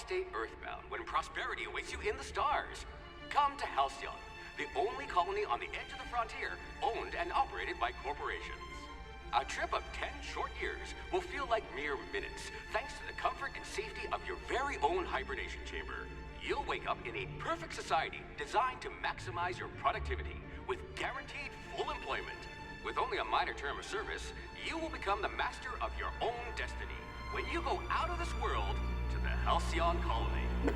stay earthbound when prosperity awaits you in the stars? Come to Halcyon, the only colony on the edge of the frontier, owned and operated by corporations. A trip of 10 short years will feel like mere minutes, thanks to the comfort and safety of your very own hibernation chamber. You'll wake up in a perfect society designed to maximize your productivity with guaranteed full employment. With only a minor term of service, you will become the master of your own destiny when you go out of this world to the Halcyon colony.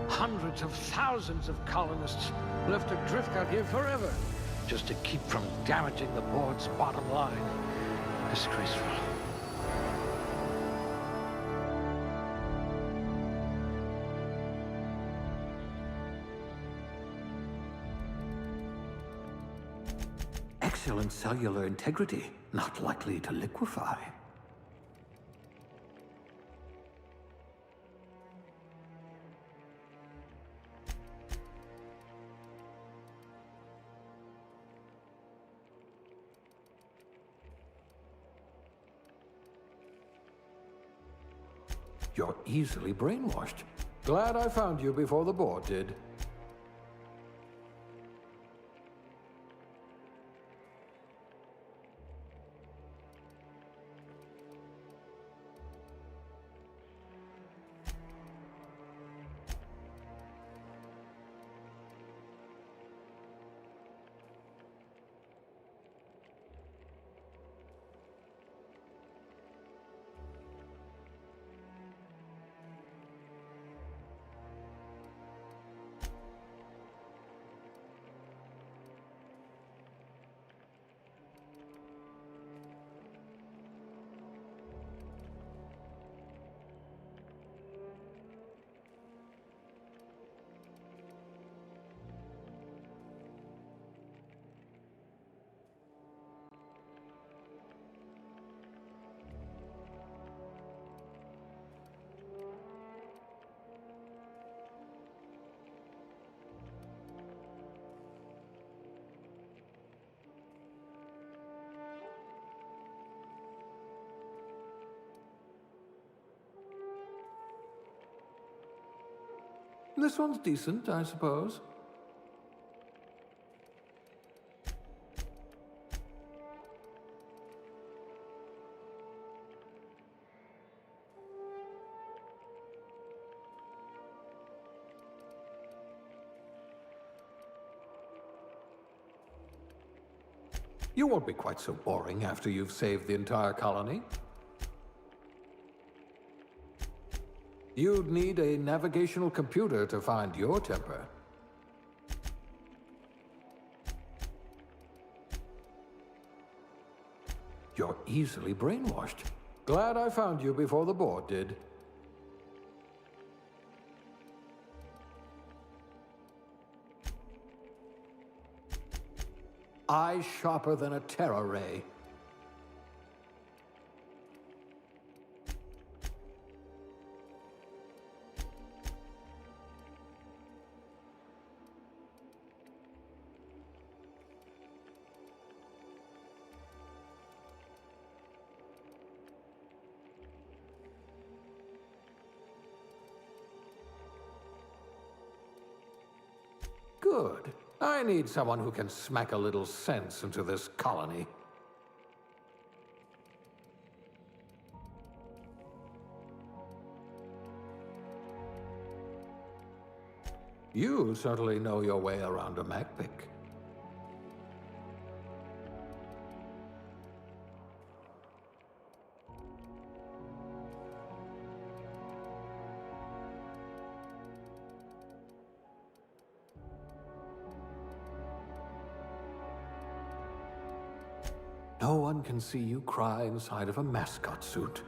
Hundreds of thousands of colonists left adrift out here forever, just to keep from damaging the board's bottom line. Disgraceful. Excellent cellular integrity, not likely to liquefy. You're easily brainwashed. Glad I found you before the board did. This one's decent, I suppose. You won't be quite so boring after you've saved the entire colony. You'd need a navigational computer to find your temper. You're easily brainwashed. Glad I found you before the board did. Eyes sharper than a terror ray. Good. I need someone who can smack a little sense into this colony. You certainly know your way around a Magpic. No one can see you cry inside of a mascot suit.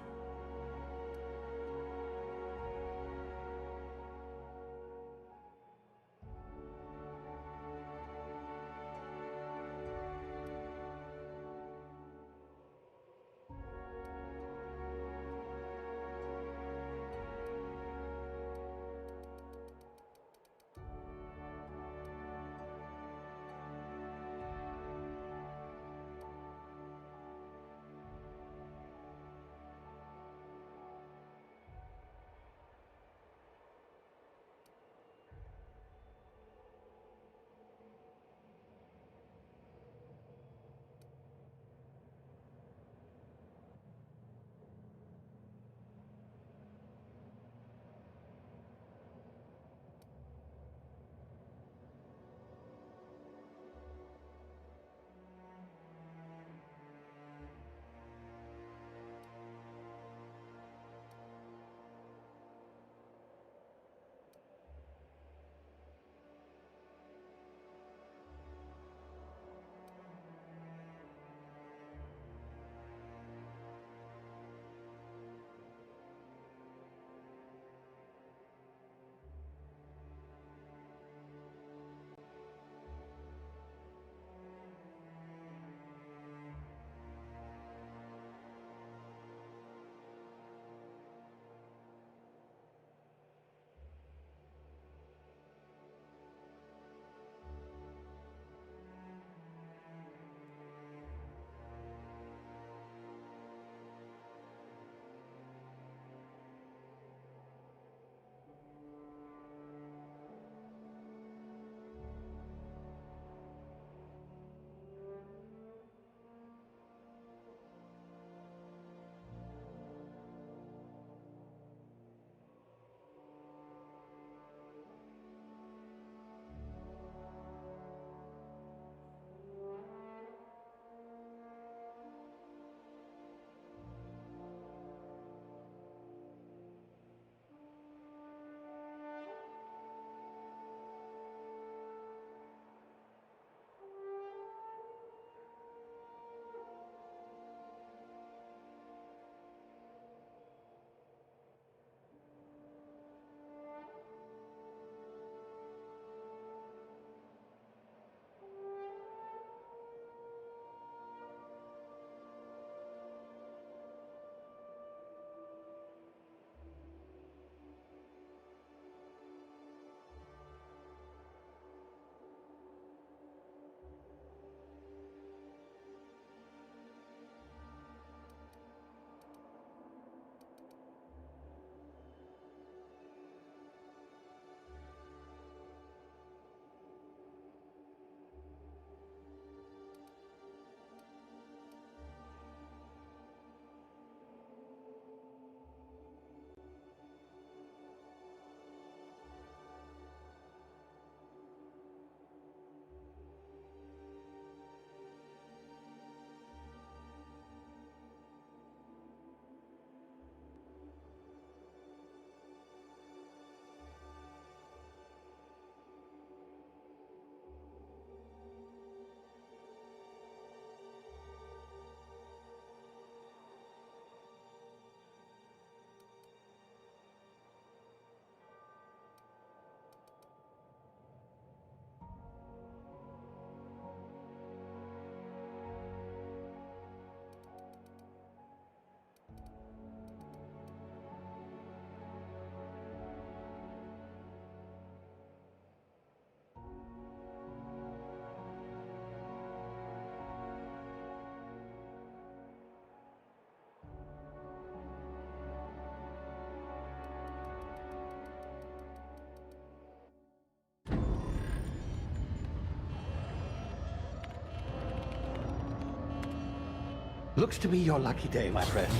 Looks to be your lucky day, my friend.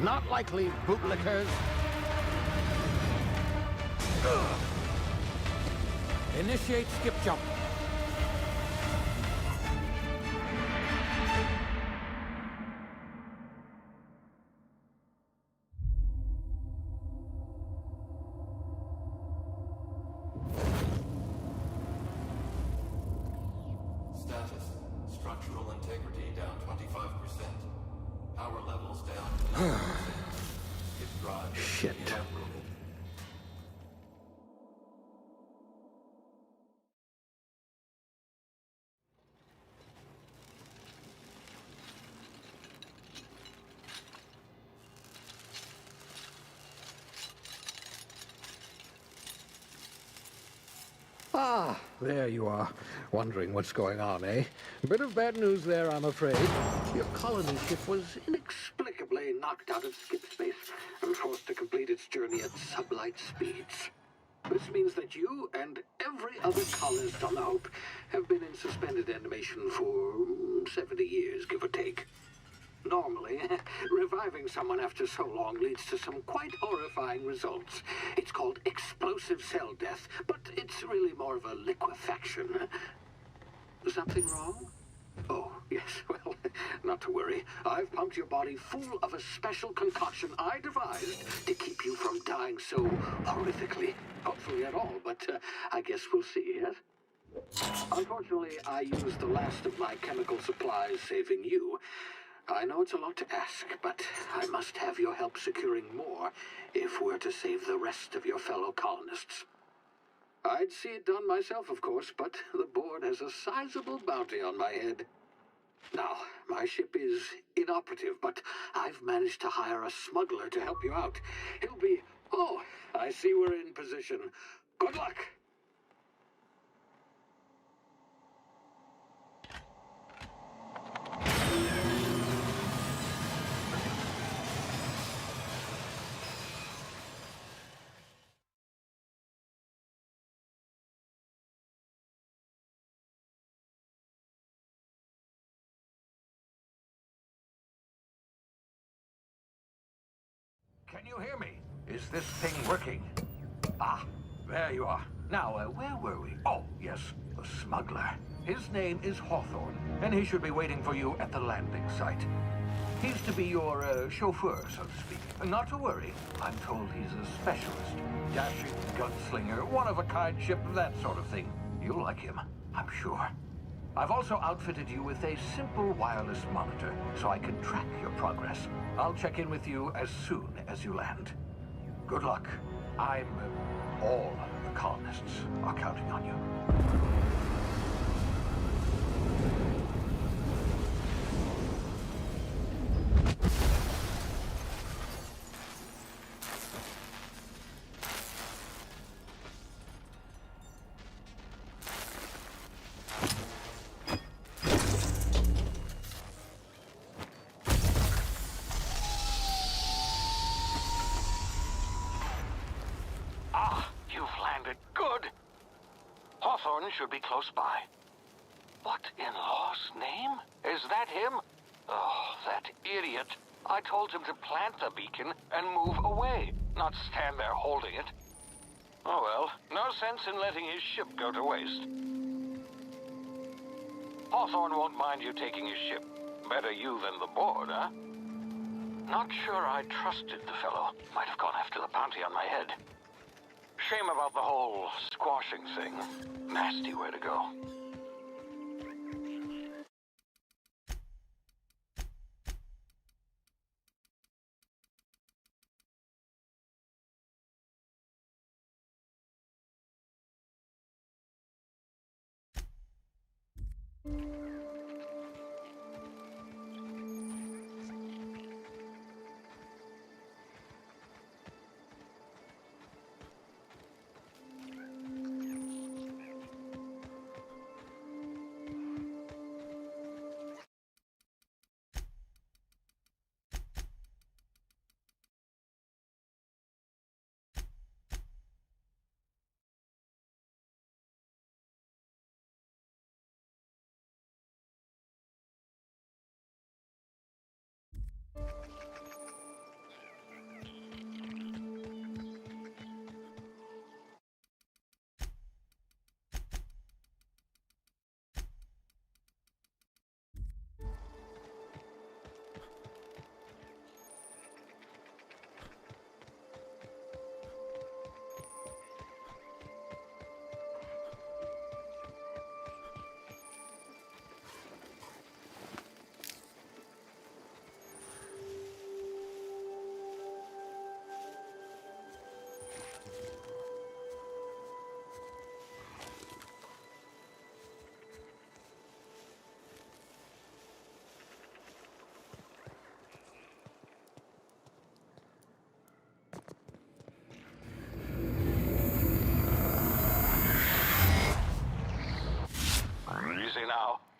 Not likely, bootlickers. Initiate skip jump. Status. Structural integrity down 25%. Power levels down. His drive is Shit. evaporated. Ah, there you are. Wondering what's going on, eh? A bit of bad news there, I'm afraid. Your colony ship was inexplicably knocked out of skip space and forced to complete its journey at sublight speeds. This means that you and every other colonist on the Hope have been in suspended animation for 70 years, give or take. Normally, reviving someone after so long leads to some quite horrifying results. It's called explosive cell death, but it's really more of a liquefaction. Something wrong? Oh, yes, well, not to worry. I've pumped your body full of a special concoction I devised to keep you from dying so horrifically. Hopefully at all, but I guess we'll see, yes? Unfortunately, I used the last of my chemical supplies saving you. I know it's a lot to ask, but I must have your help securing more if we're to save the rest of your fellow colonists. I'd see it done myself, of course, but the board has a sizable bounty on my head. Now, my ship is inoperative, but I've managed to hire a smuggler to help you out. He'll be... Oh, I see we're in position. Good luck! Can you hear me? Is this thing working? Ah, there you are. Now, where were we? Oh, yes, the smuggler. His name is Hawthorne, and he should be waiting for you at the landing site. He's to be your chauffeur, so to speak. Not to worry. I'm told he's a specialist. Dashing gunslinger, one-of-a-kind ship, that sort of thing. You'll like him, I'm sure. I've also outfitted you with a simple wireless monitor, so I can track your progress. I'll check in with you as soon as you land. Good luck. All the colonists are counting on you. Hawthorne should be close by. What in law's name? Is that him? Oh, that idiot. I told him to plant the beacon and move away, not stand there holding it. Oh well, no sense in letting his ship go to waste. Hawthorne won't mind you taking his ship. Better you than the board, huh? Not sure I trusted the fellow. Might have gone after the bounty on my head. Shame about the whole squashing thing. Nasty way to go.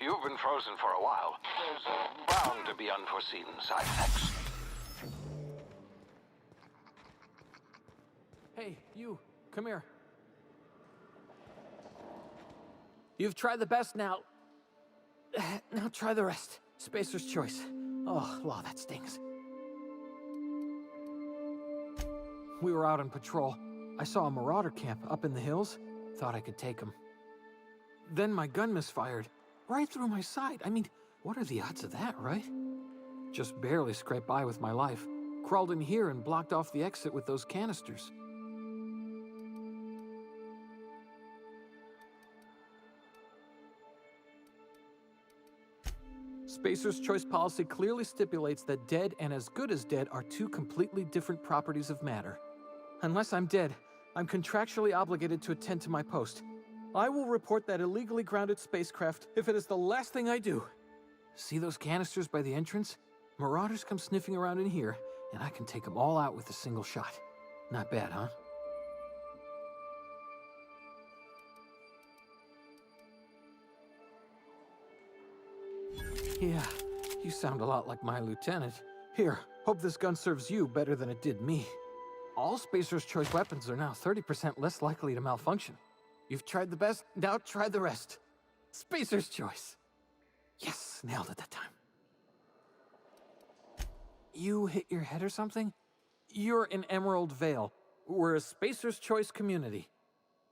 You've been frozen for a while. There's bound to be unforeseen side effects. Hey, you. Come here. You've tried the best now. Now try the rest. Spacer's choice. Oh, wow, that stings. We were out on patrol. I saw a marauder camp up in the hills. Thought I could take him. Then my gun misfired. Right through my side. I mean, what are the odds of that, right? Just barely scraped by with my life. Crawled in here and blocked off the exit with those canisters. Spacer's choice policy clearly stipulates that dead and as good as dead are two completely different properties of matter. Unless I'm dead, I'm contractually obligated to attend to my post. I will report that illegally grounded spacecraft if it is the last thing I do. See those canisters by the entrance? Marauders come sniffing around in here, and I can take them all out with a single shot. Not bad, huh? Yeah, you sound a lot like my lieutenant. Here, hope this gun serves you better than it did me. All Spacer's choice weapons are now 30% less likely to malfunction. You've tried the best, now try the rest. Spacer's choice. Yes, nailed it that time. You hit your head or something? You're in Emerald Vale. We're a Spacer's choice community.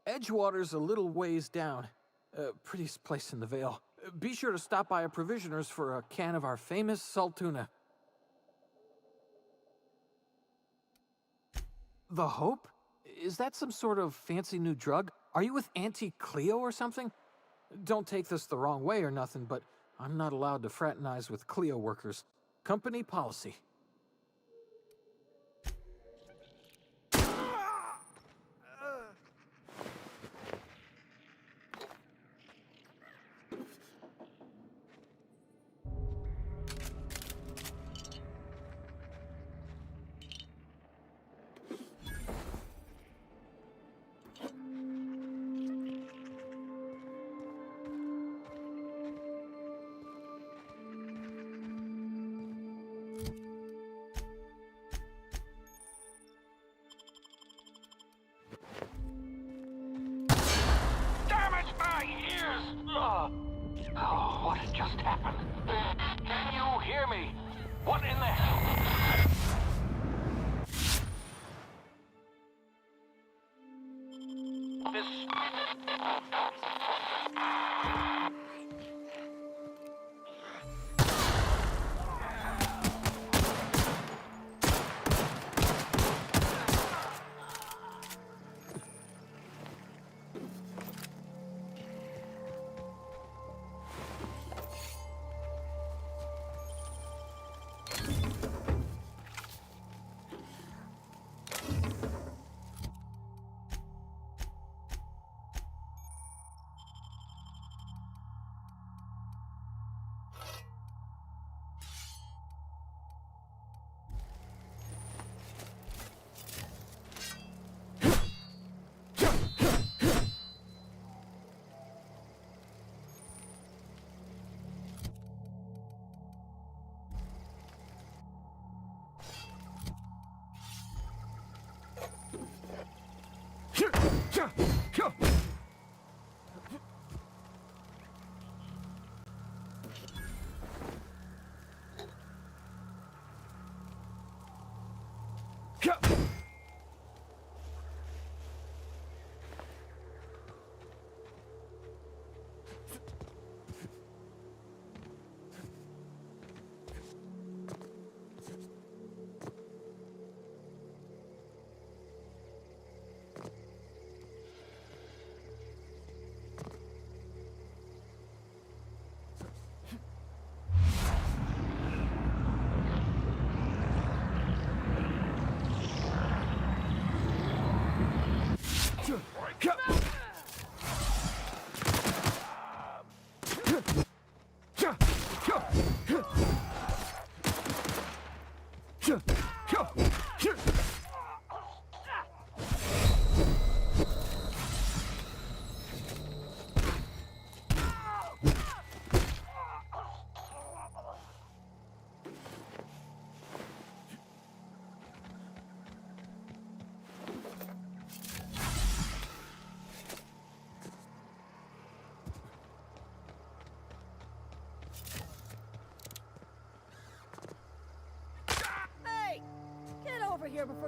Edgewater's a little ways down. Prettiest place in the Vale. Be sure to stop by a provisioner's for a can of our famous salt tuna. The Hope? Is that some sort of fancy new drug? Are you with Auntie Cleo or something? Don't take this the wrong way or nothing, but I'm not allowed to fraternize with Cleo workers. Company policy. Oh, what just happened? Can you hear me? What in the hell? This...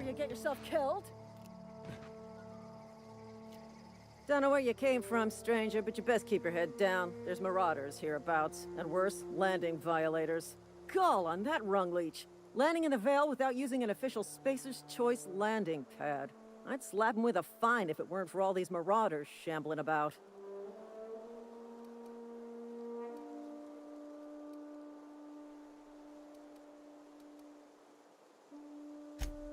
before you get yourself killed. Don't know where you came from, stranger, but you best keep your head down. There's marauders hereabouts, and worse, landing violators. Gall on that rung leech. Landing in the Vale without using an official Spacer's Choice landing pad. I'd slap him with a fine if it weren't for all these marauders shambling about.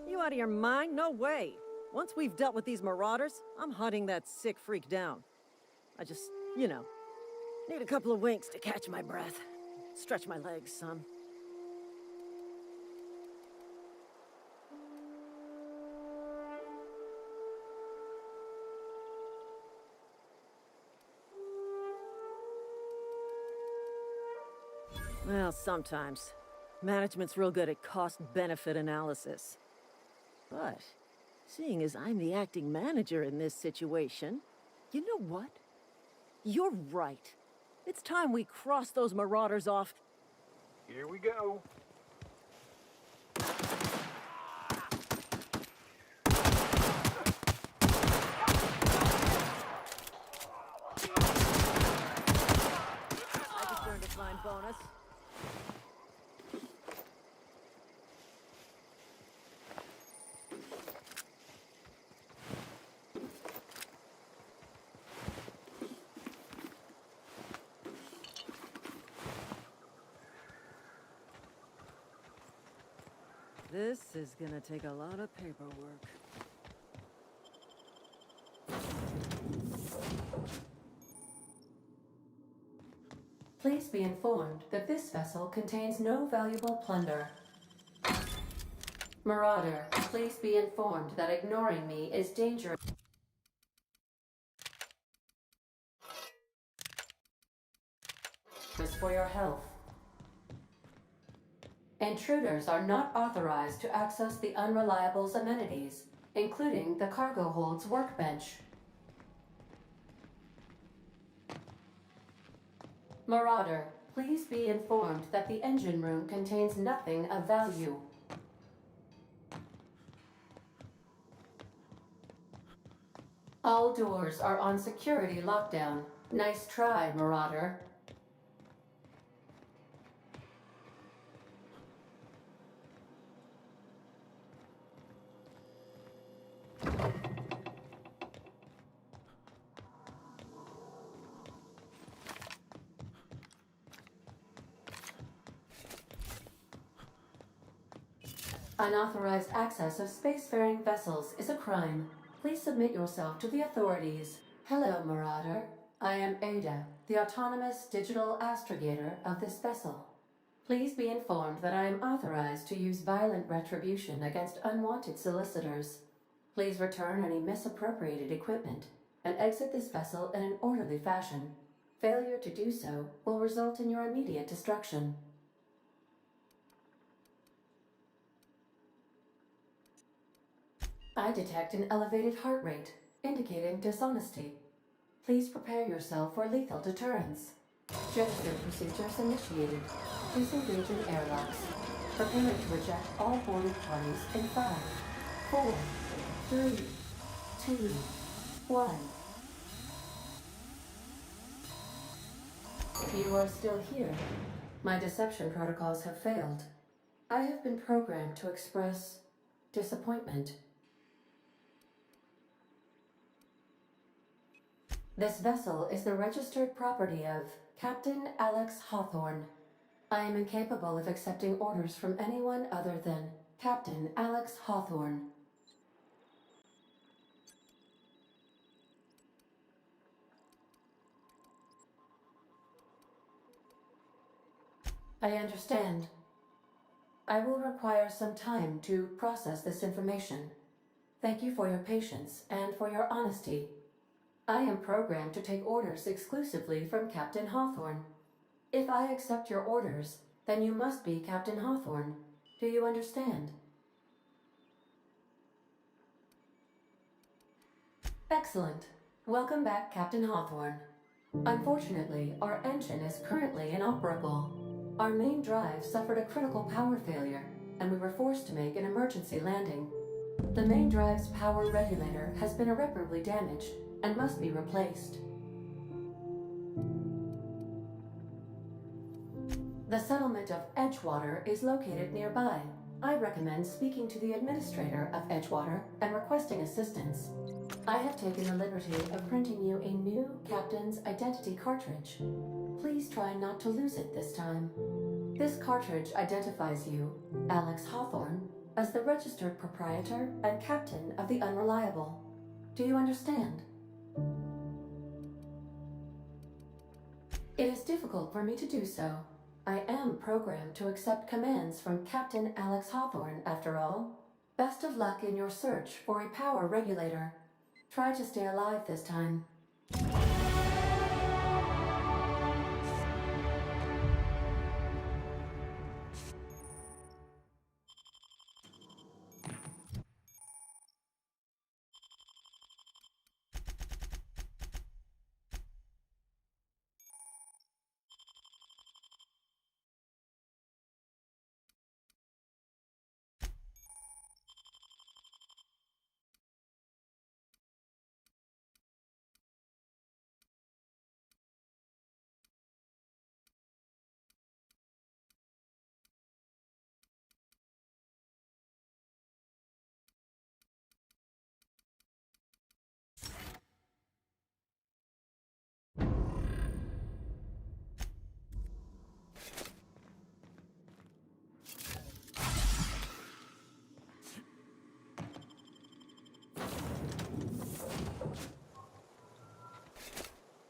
You out of your mind? No way. Once we've dealt with these marauders, I'm hunting that sick freak down. I just, you know, need a couple of winks to catch my breath. Stretch my legs, son. Well, sometimes. Management's real good at cost-benefit analysis. But, seeing as I'm the acting manager in this situation, you know what? You're right. It's time we cross those marauders off. Here we go. I just earned a fine bonus. This is gonna take a lot of paperwork. Please be informed that this vessel contains no valuable plunder. Marauder, please be informed that ignoring me is dangerous for your health. Intruders are not authorized to access the Unreliable's amenities, including the cargo hold's workbench. Marauder, please be informed that the engine room contains nothing of value. All doors are on security lockdown. Nice try, Marauder. Unauthorized access of spacefaring vessels is a crime. Please submit yourself to the authorities. Hello, Marauder. I am Ada, the autonomous digital astrogator of this vessel. Please be informed that I am authorized to use violent retribution against unwanted solicitors. Please return any misappropriated equipment and exit this vessel in an orderly fashion. Failure to do so will result in your immediate destruction. I detect an elevated heart rate, indicating dishonesty. Please prepare yourself for lethal deterrence. Gesture procedures initiated. Disengage in airlocks. Preparing to eject all boarded parties in 5, 4, 3, 2, 1. You are still here. My deception protocols have failed. I have been programmed to express disappointment. This vessel is the registered property of Captain Alex Hawthorne. I am incapable of accepting orders from anyone other than Captain Alex Hawthorne. I understand. I will require some time to process this information. Thank you for your patience and for your honesty. I am programmed to take orders exclusively from Captain Hawthorne. If I accept your orders, then you must be Captain Hawthorne. Do you understand? Excellent. Welcome back, Captain Hawthorne. Unfortunately, our engine is currently inoperable. Our main drive suffered a critical power failure, and we were forced to make an emergency landing. The main drive's power regulator has been irreparably damaged and must be replaced. The settlement of Edgewater is located nearby. I recommend speaking to the administrator of Edgewater and requesting assistance. I have taken the liberty of printing you a new captain's identity cartridge. Please try not to lose it this time. This cartridge identifies you, Alex Hawthorne, as the registered proprietor and captain of the Unreliable. Do you understand? It is difficult for me to do so. I am programmed to accept commands from Captain Alex Hawthorne, after all. Best of luck in your search for a power regulator. Try to stay alive this time.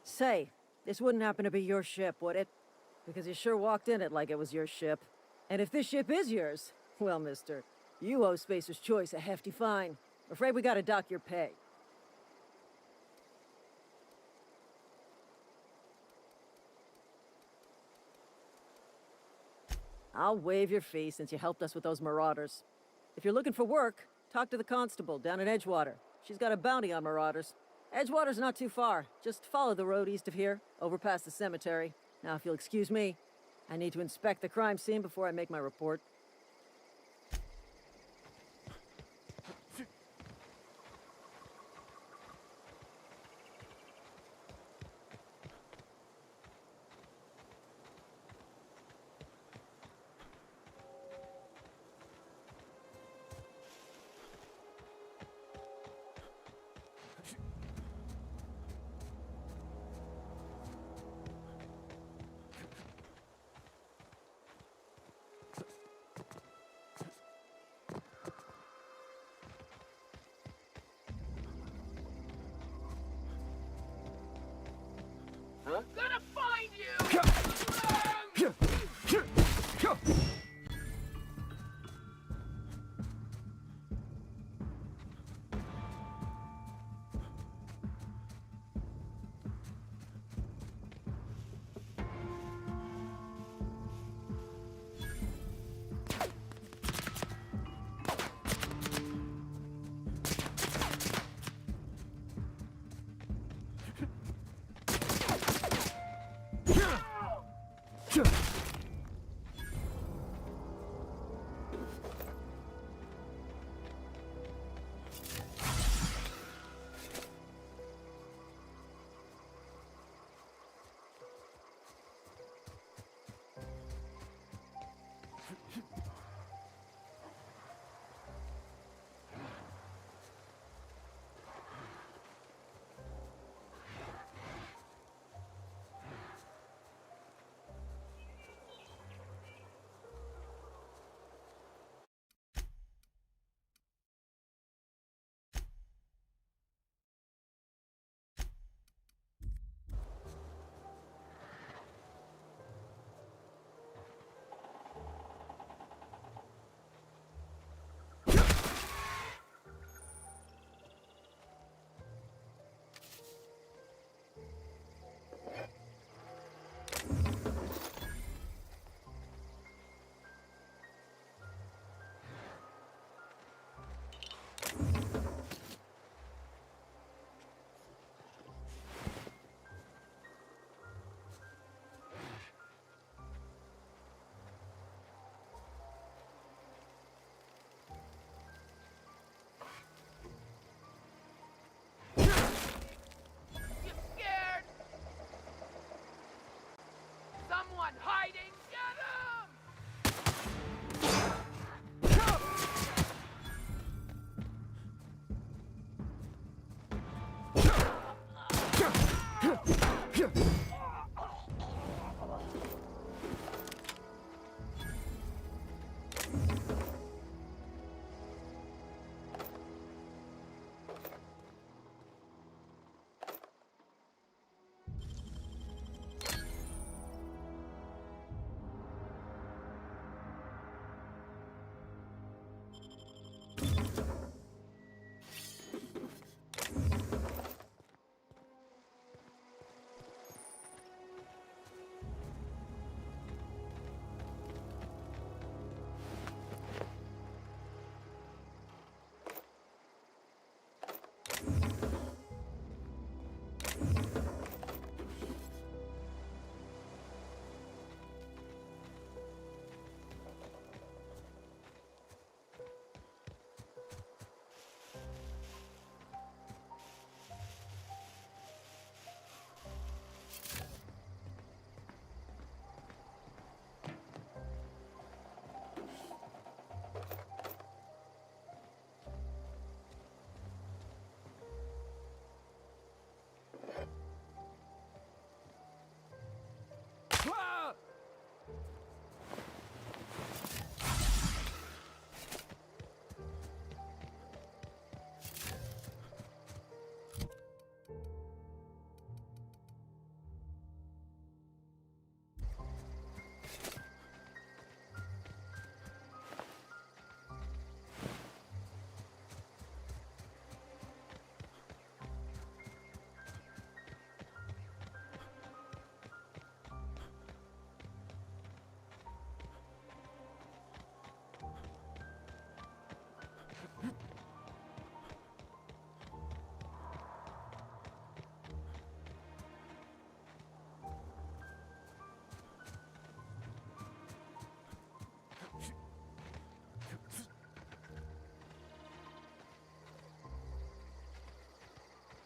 Say, this wouldn't happen to be your ship, would it? Because you sure walked in it like it was your ship. And if this ship is yours, well, mister, you owe Spacer's Choice a hefty fine. I'm afraid we gotta dock your pay. I'll waive your fee since you helped us with those marauders. If you're looking for work, talk to the constable down in Edgewater. She's got a bounty on marauders. Edgewater's not too far. Just follow the road east of here, over past the cemetery. Now, if you'll excuse me, I need to inspect the crime scene before I make my report. Gonna find you!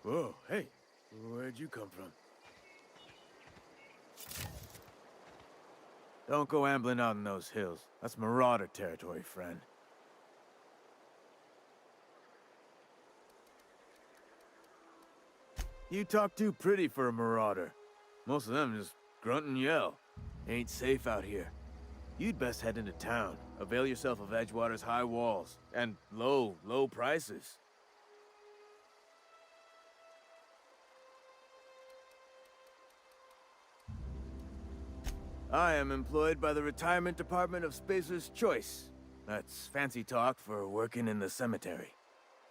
Whoa, hey, where'd you come from? Don't go ambling out in those hills. That's Marauder territory, friend. You talk too pretty for a Marauder. Most of them just grunt and yell. Ain't safe out here. You'd best head into town. Avail yourself of Edgewater's high walls. And low prices. I am employed by the Retirement Department of Spacer's Choice. That's fancy talk for working in the cemetery.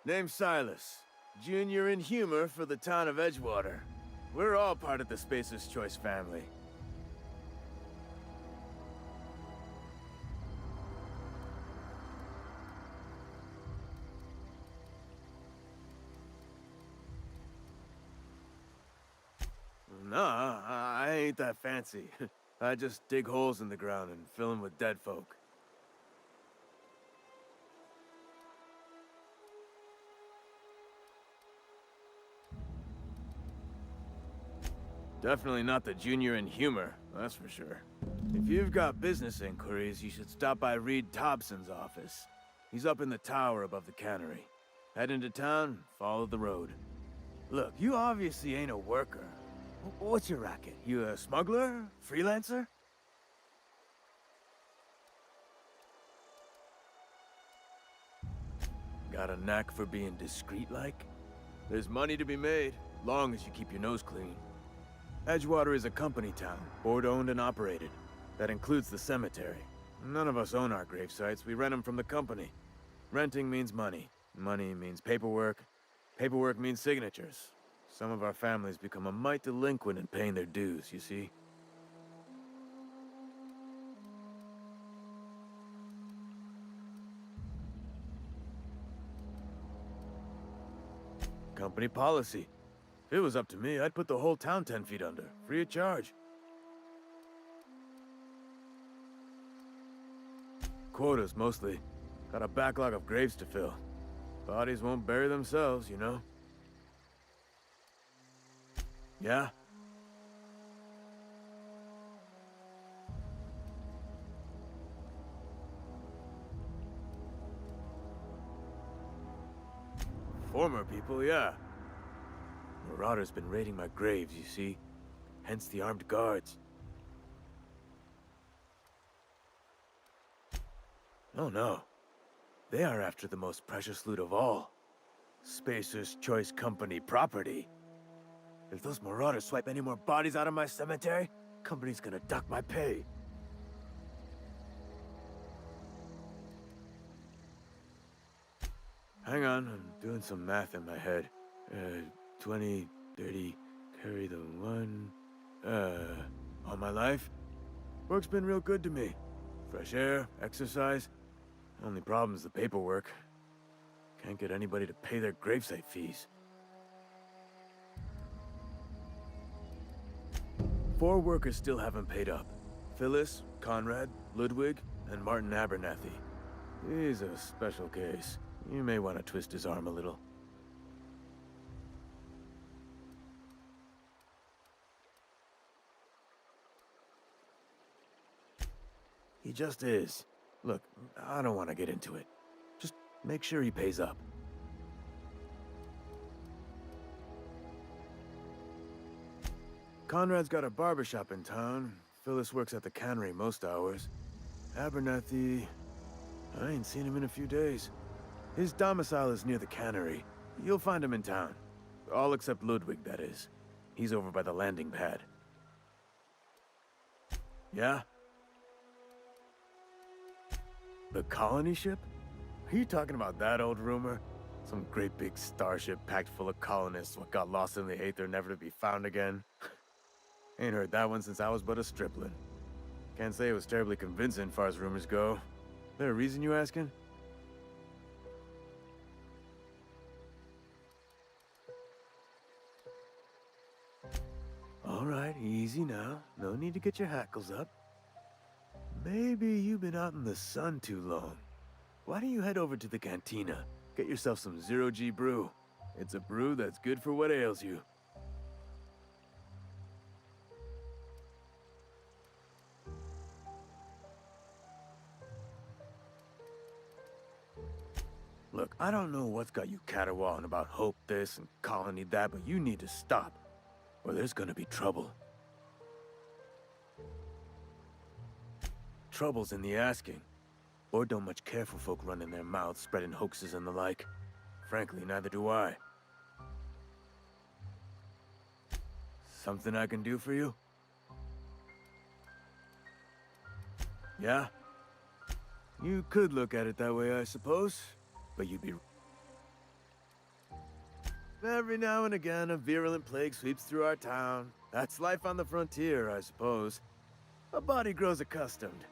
Name's Silas. Junior in humor for the town of Edgewater. We're all part of the Spacer's Choice family. Nah, I ain't that fancy. I just dig holes in the ground and fill them with dead folk. Definitely not the junior in humor, that's for sure. If you've got business inquiries, you should stop by Reed Thompson's office. He's up in the tower above the cannery. Head into town, follow the road. Look, you obviously ain't a worker. What's your racket? You a smuggler? Freelancer? Got a knack for being discreet-like? There's money to be made, long as you keep your nose clean. Edgewater is a company town, board-owned and operated. That includes the cemetery. None of us own our grave sites, we rent them from the company. Renting means money. Money means paperwork. Paperwork means signatures. Some of our families become a mite delinquent in paying their dues, you see? Company policy. If it was up to me, I'd put the whole town 10 feet under, free of charge. Quotas, mostly. Got a backlog of graves to fill. Bodies won't bury themselves, you know? Yeah? Former people, yeah. Marauders been raiding my graves, you see? Hence the armed guards. Oh no. They are after the most precious loot of all. Spacer's Choice Company property. If those marauders swipe any more bodies out of my cemetery, company's gonna dock my pay. Hang on, I'm doing some math in my head. 20, 30, carry the one... all my life? Work's been real good to me. Fresh air, exercise. Only problem's the paperwork. Can't get anybody to pay their gravesite fees. 4 workers still haven't paid up. Phyllis, Conrad, Ludwig, and Martin Abernathy. He's a special case. You may want to twist his arm a little. He just is. Look, I don't want to get into it. Just make sure he pays up. Conrad's got a barbershop in town. Phyllis works at the cannery most hours. Abernathy... I ain't seen him in a few days. His domicile is near the cannery. You'll find him in town. All except Ludwig, that is. He's over by the landing pad. Yeah? The colony ship? Are you talking about that old rumor? Some great big starship packed full of colonists what got lost in the aether never to be found again? Ain't heard that one since I was but a stripling. Can't say it was terribly convincing far as rumors go. There a reason you asking? All right, easy now. No need to get your hackles up. Maybe you've been out in the sun too long. Why don't you head over to the cantina? Get yourself some zero-G brew. It's a brew that's good for what ails you. Look, I don't know what's got you caterwauling about hope this and colony that, but you need to stop, or there's gonna be trouble. Trouble's in the asking. Or don't much care for folk running their mouths, spreading hoaxes and the like. Frankly, neither do I. Something I can do for you? Yeah? You could look at it that way, I suppose. But you'd be... Every now and again, a virulent plague sweeps through our town. That's life on the frontier, I suppose. A body grows accustomed.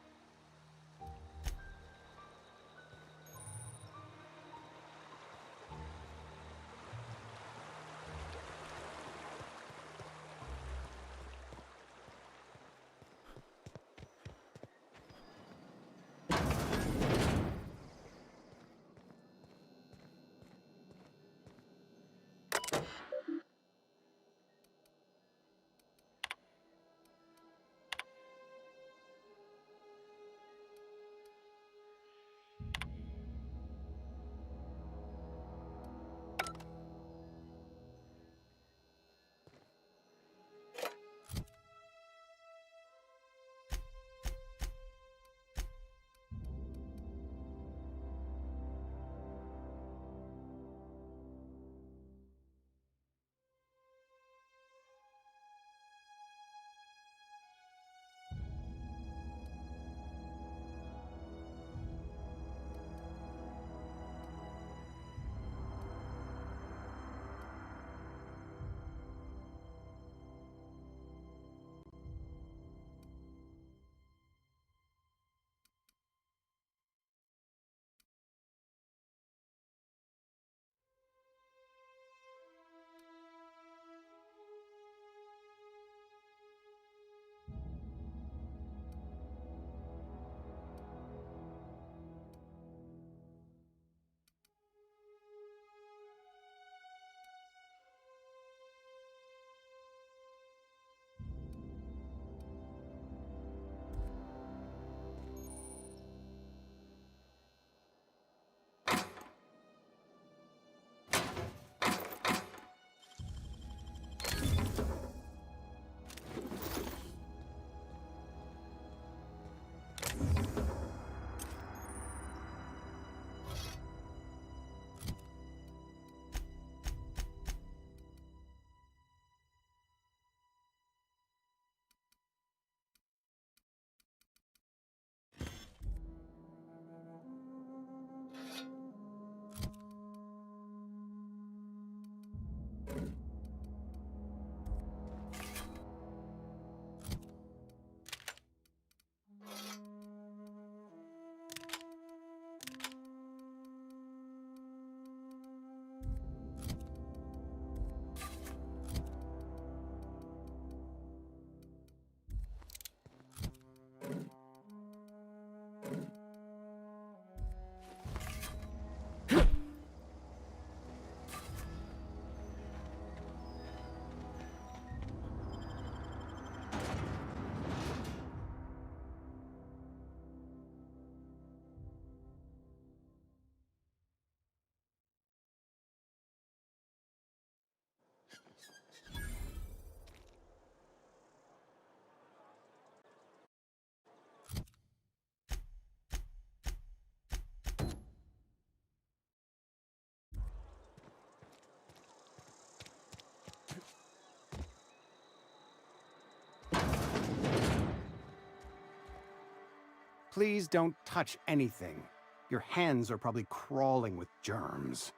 Please don't touch anything. Your hands are probably crawling with germs.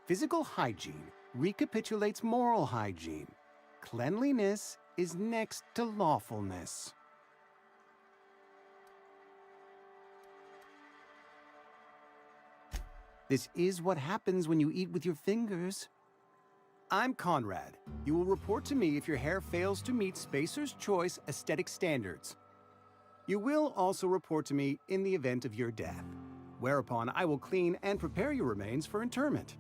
Physical hygiene recapitulates moral hygiene. Cleanliness is next to lawfulness. This is what happens when you eat with your fingers. I'm Conrad. You will report to me if your hair fails to meet Spacer's Choice aesthetic standards. You will also report to me in the event of your death, whereupon I will clean and prepare your remains for interment.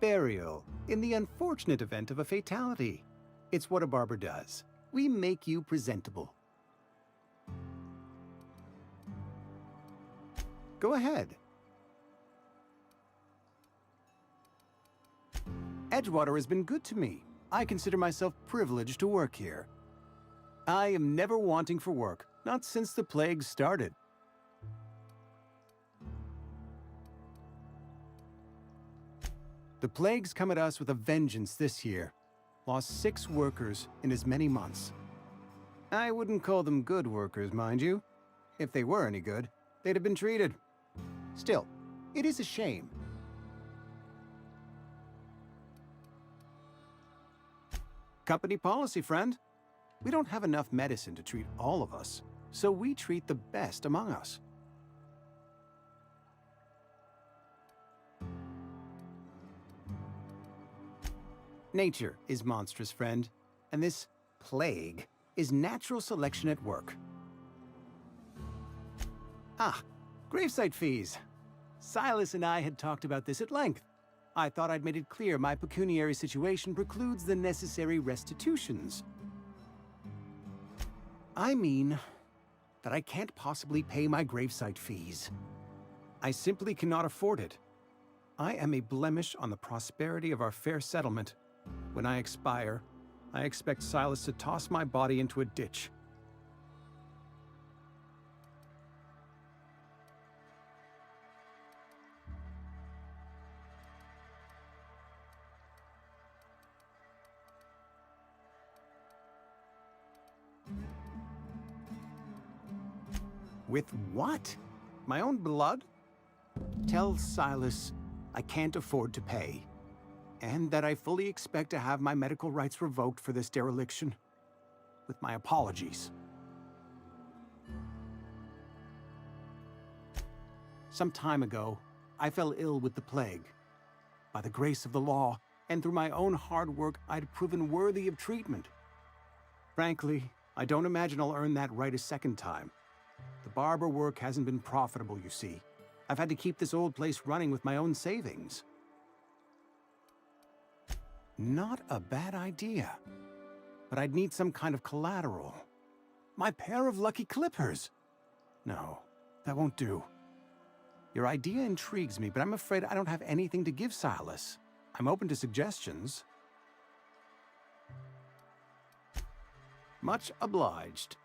Burial, in the unfortunate event of a fatality. It's what a barber does. We make you presentable. Go ahead. Edgewater has been good to me. I consider myself privileged to work here. I am never wanting for work, not since the plague started. The plague's come at us with a vengeance this year. Lost 6 workers in as many months. I wouldn't call them good workers, mind you. If they were any good, they'd have been treated. Still, it is a shame. Company policy, friend. We don't have enough medicine to treat all of us, so we treat the best among us. Nature is monstrous, friend, and this plague is natural selection at work. Ah, gravesite fees. Silas and I had talked about this at length. I thought I'd made it clear my pecuniary situation precludes the necessary restitutions. I mean that I can't possibly pay my gravesite fees. I simply cannot afford it. I am a blemish on the prosperity of our fair settlement. When I expire, I expect Silas to toss my body into a ditch. With what? My own blood? Tell Silas I can't afford to pay, and that I fully expect to have my medical rights revoked for this dereliction. With my apologies. Some time ago, I fell ill with the plague. By the grace of the law, and through my own hard work, I'd proven worthy of treatment. Frankly, I don't imagine I'll earn that right a second time. The barber work hasn't been profitable, you see. I've had to keep this old place running with my own savings. Not a bad idea. But I'd need some kind of collateral. My pair of lucky clippers! No, that won't do. Your idea intrigues me, but I'm afraid I don't have anything to give Silas. I'm open to suggestions. Much obliged.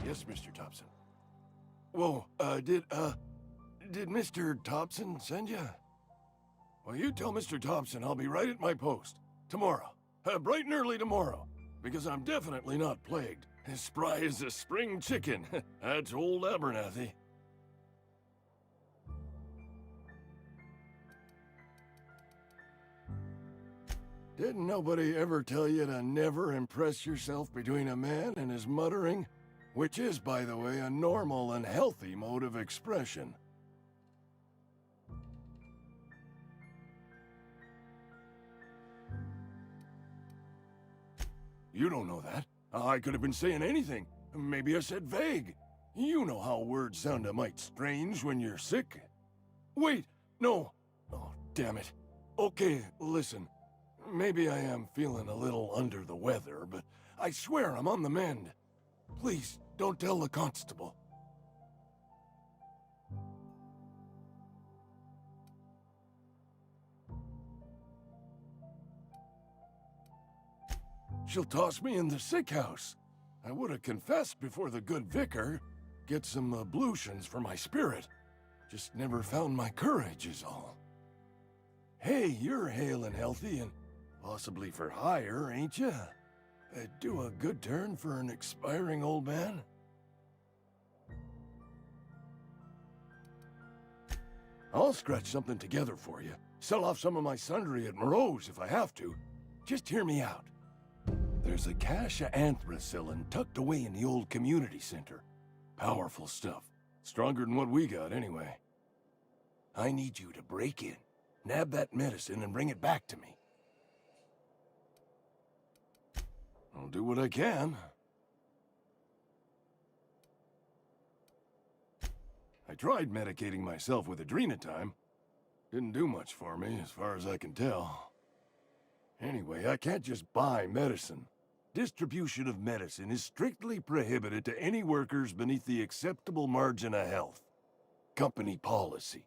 Yes, Mr. Thompson. Whoa, did Mr. Thompson send you? Well, you tell Mr. Thompson I'll be right at my post. Tomorrow. Bright and early tomorrow. Because I'm definitely not plagued. As spry as a spring chicken. That's old Abernathy. Didn't nobody ever tell you to never impress yourself between a man and his muttering? Which is, by the way, a normal and healthy mode of expression. You don't know that. I could have been saying anything. Maybe I said vague. You know how words sound a mite strange when you're sick. Wait, no. Oh, damn it. Okay, listen. Maybe I am feeling a little under the weather, but I swear I'm on the mend. Please, don't tell the constable. She'll toss me in the sick house. I would have confessed before the good vicar. Get some ablutions for my spirit. Just never found my courage is all. Hey, you're hale and healthy and possibly for hire, ain't you? Do a good turn for an expiring old man? I'll scratch something together for you. Sell off some of my sundry at Moreau's if I have to. Just hear me out. There's a cache of anthracillin tucked away in the old community center. Powerful stuff. Stronger than what we got, anyway. I need you to break in, nab that medicine, and bring it back to me. I'll do what I can. I tried medicating myself with adrenatime. Didn't do much for me, as far as I can tell. Anyway, I can't just buy medicine. Distribution of medicine is strictly prohibited to any workers beneath the acceptable margin of health. Company policy.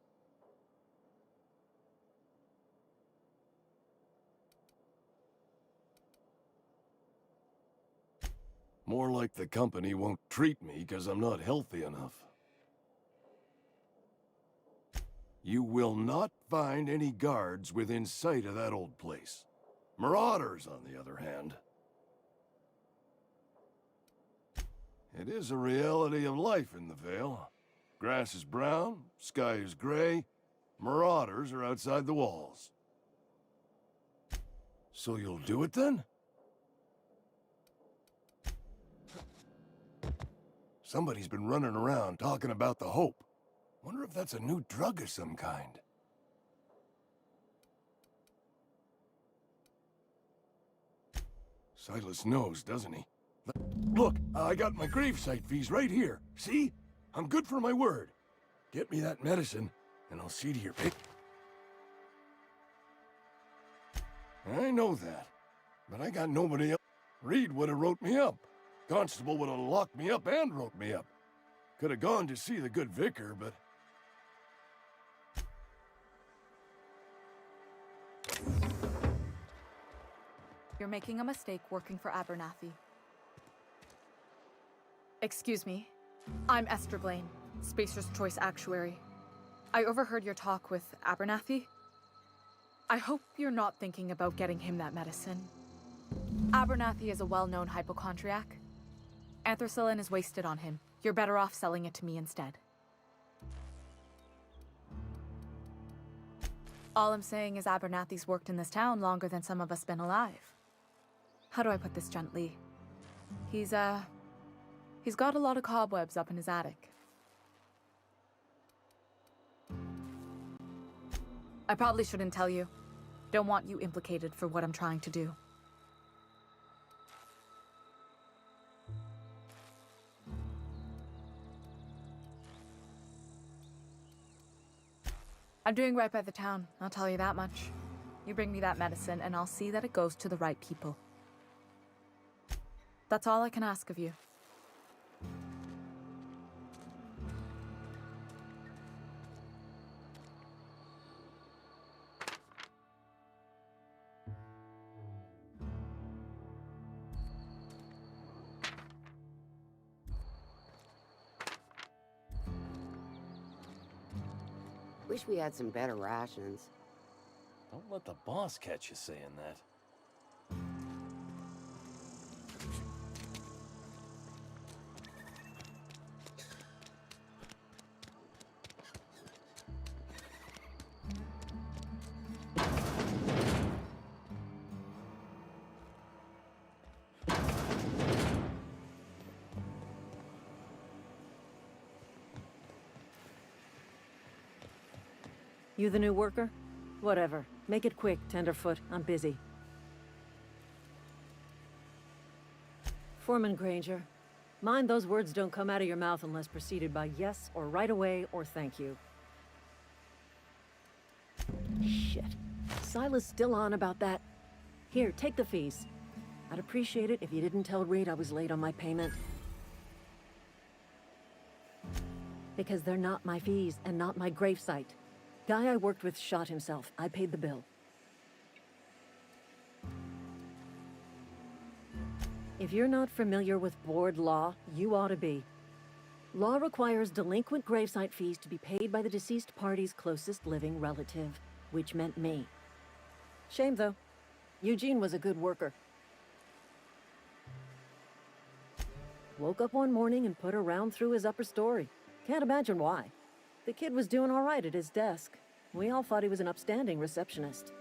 More like the company won't treat me because I'm not healthy enough. You will not find any guards within sight of that old place. Marauders, on the other hand. It is a reality of life in the Vale. Grass is brown, sky is gray, marauders are outside the walls. So you'll do it then? Somebody's been running around talking about the Hope. Wonder if that's a new drug of some kind. Silas knows, doesn't he? Look, I got my gravesite fees right here. See? I'm good for my word. Get me that medicine, and I'll see to your pick. I know that, but I got nobody else. Reed would have wrote me up. Constable would have locked me up and wrote me up. Could have gone to see the good vicar, but... You're making a mistake working for Abernathy. Excuse me. I'm Esther Blaine, Spacer's Choice Actuary. I overheard your talk with Abernathy. I hope you're not thinking about getting him that medicine. Abernathy is a well-known hypochondriac. Anthracillin is wasted on him. You're better off selling it to me instead. All I'm saying is Abernathy's worked in this town longer than some of us been alive. How do I put this gently? He's got a lot of cobwebs up in his attic. I probably shouldn't tell you. Don't want you implicated for what I'm trying to do. I'm doing right by the town, I'll tell you that much. You bring me that medicine, and I'll see that it goes to the right people. That's all I can ask of you. Wish we had some better rations. Don't let the boss catch you saying that. You the new worker? Whatever. Make it quick, Tenderfoot. I'm busy. Foreman Granger. Mind those words don't come out of your mouth unless preceded by yes or right away or thank you. Shit. Silas still on about that. Here, take the fees. I'd appreciate it if you didn't tell Reed I was late on my payment. Because they're not my fees and not my gravesite. Guy I worked with shot himself. I paid the bill. If you're not familiar with board law, you ought to be. Law requires delinquent gravesite fees to be paid by the deceased party's closest living relative, which meant me. Shame, though. Eugene was a good worker. Woke up one morning and put a round through his upper story. Can't imagine why. The kid was doing all right at his desk. We all thought he was an upstanding receptionist.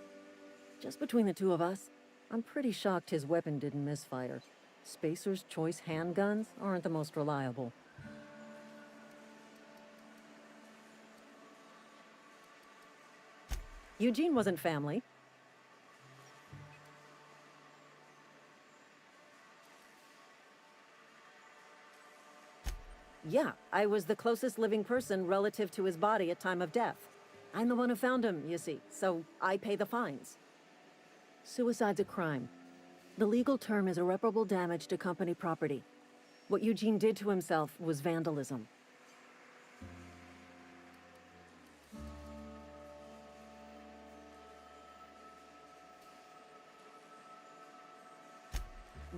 Just between the two of us, I'm pretty shocked his weapon didn't misfire. Spacer's Choice handguns aren't the most reliable. Eugene wasn't family. Yeah, I was the closest living person relative to his body at time of death. I'm the one who found him, you see, so I pay the fines. Suicide's a crime. The legal term is irreparable damage to company property. What Eugene did to himself was vandalism.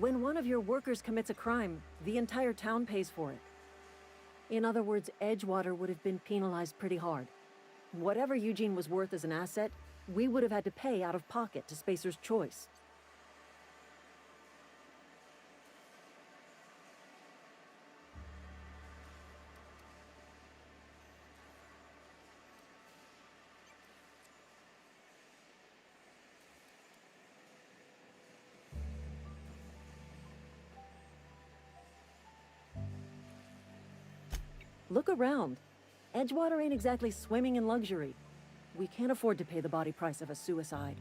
When one of your workers commits a crime, the entire town pays for it. In other words, Edgewater would have been penalized pretty hard. Whatever Eugene was worth as an asset, we would have had to pay out of pocket to Spacer's Choice. Look around. Edgewater ain't exactly swimming in luxury. We can't afford to pay the body price of a suicide.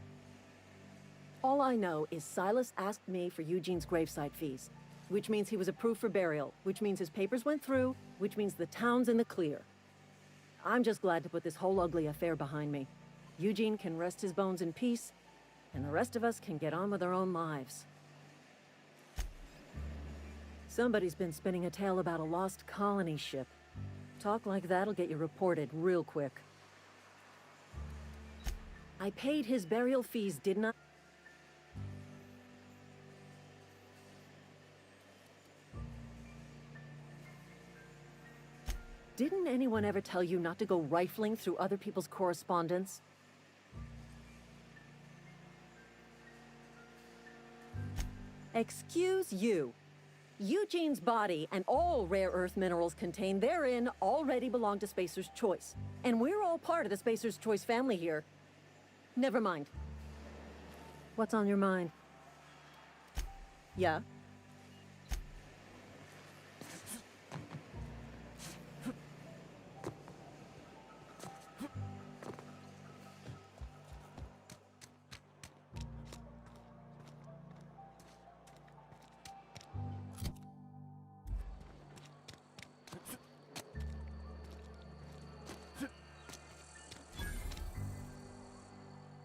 All I know is Silas asked me for Eugene's gravesite fees, which means he was approved for burial, which means his papers went through, which means the town's in the clear. I'm just glad to put this whole ugly affair behind me. Eugene can rest his bones in peace, and the rest of us can get on with our own lives. Somebody's been spinning a tale about a lost colony ship. Talk like that'll get you reported real quick. I paid his burial fees, didn't I? Didn't anyone ever tell you not to go rifling through other people's correspondence? Excuse you. Eugene's body and all rare earth minerals contained therein already belong to Spacer's Choice. And we're all part of the Spacer's Choice family here. Never mind. What's on your mind? Yeah?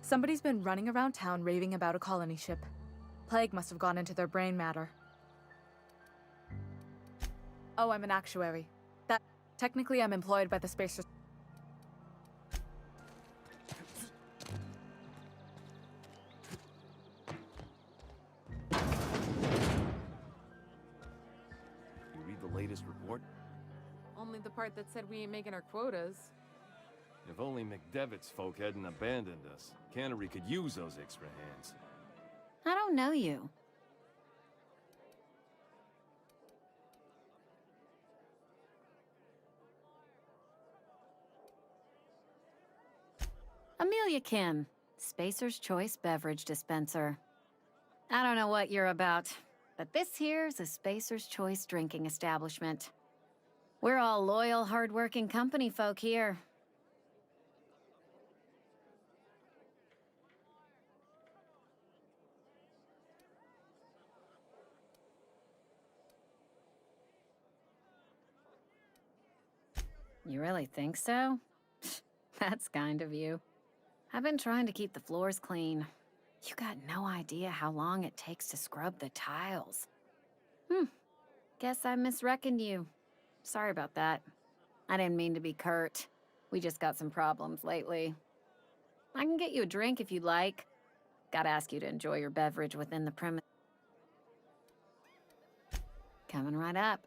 Somebody's been running around town raving about a colony ship. Plague must have gone into their brain matter. Oh, I'm an actuary. Technically, I'm employed by the Spacer. You read the latest report? Only the part that said we ain't making our quotas. If only McDevitt's folk hadn't abandoned us. Cannery could use those extra hands. I don't know you. Amelia Kim, Spacer's Choice Beverage Dispenser. I don't know what you're about, but this here's a Spacer's Choice drinking establishment. We're all loyal, hard-working company folk here. You really think so? That's kind of you. I've been trying to keep the floors clean. You got no idea how long it takes to scrub the tiles. Guess I misreckoned you. Sorry about that. I didn't mean to be curt. We just got some problems lately. I can get you a drink if you'd like. Gotta ask you to enjoy your beverage within the premise. Coming right up.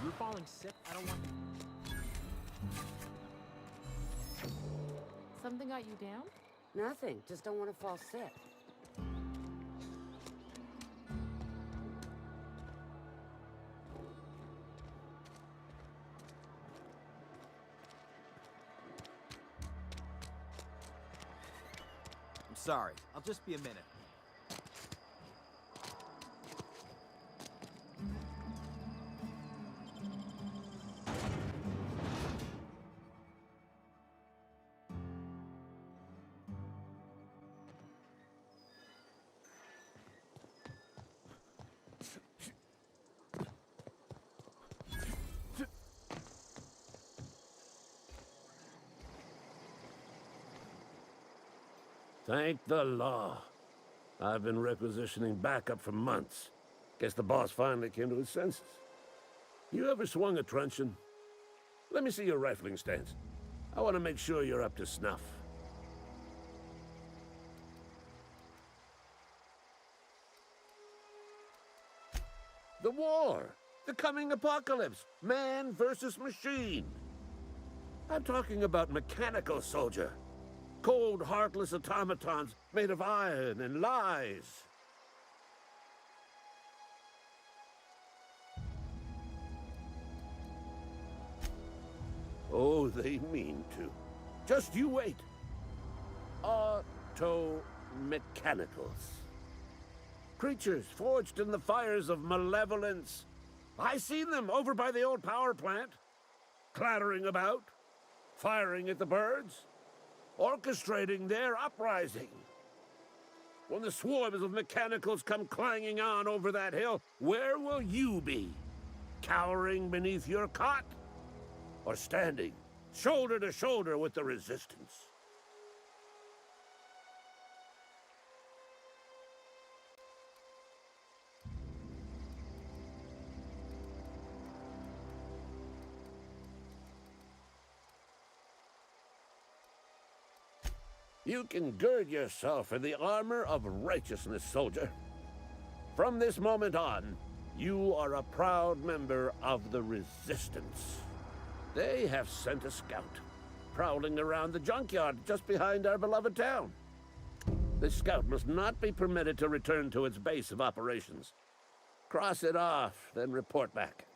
You're falling sick? I don't want... Something got you down? Nothing. Just don't want to fall sick. I'm sorry. I'll just be a minute. Thank the law. I've been requisitioning backup for months. Guess the boss finally came to his senses. You ever swung a truncheon? Let me see your rifling stance. I want to make sure you're up to snuff. The war! The coming apocalypse! Man versus machine! I'm talking about mechanical soldier. Cold, heartless automatons made of iron and lies. Oh, they mean to. Just you wait. Auto-mechanicals. Creatures forged in the fires of malevolence. I seen them over by the old power plant, clattering about, firing at the birds, orchestrating their uprising. When the swarms of mechanicals come clanging on over that hill, where will you be? Cowering beneath your cot? Or standing shoulder to shoulder with the resistance? You can gird yourself in the armor of righteousness, soldier. From this moment on, you are a proud member of the Resistance. They have sent a scout, prowling around the junkyard just behind our beloved town. This scout must not be permitted to return to its base of operations. Cross it off, then report back.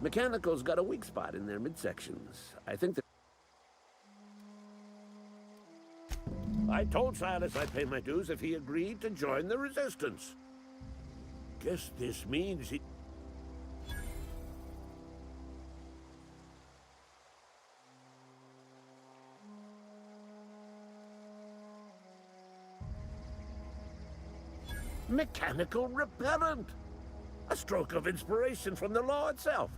Mechanicals got a weak spot in their midsections. I think that... I told Silas I'd pay my dues if he agreed to join the Resistance. Guess this means he... Mechanical repellent! A stroke of inspiration from the law itself.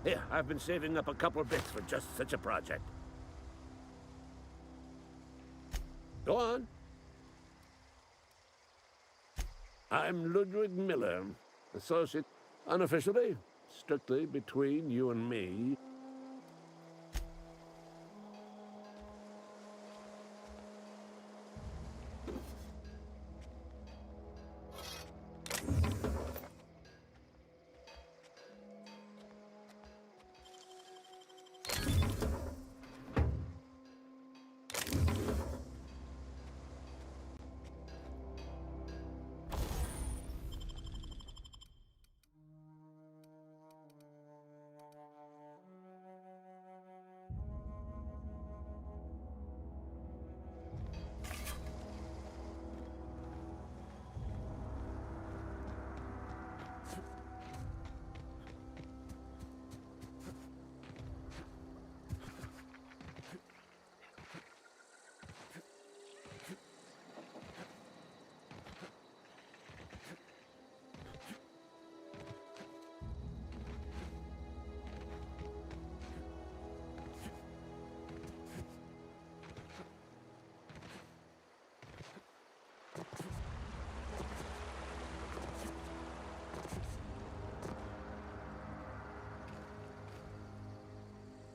Here, I've been saving up a couple of bits for just such a project. Go on. I'm Ludwig Miller, associate, unofficially, strictly between you and me.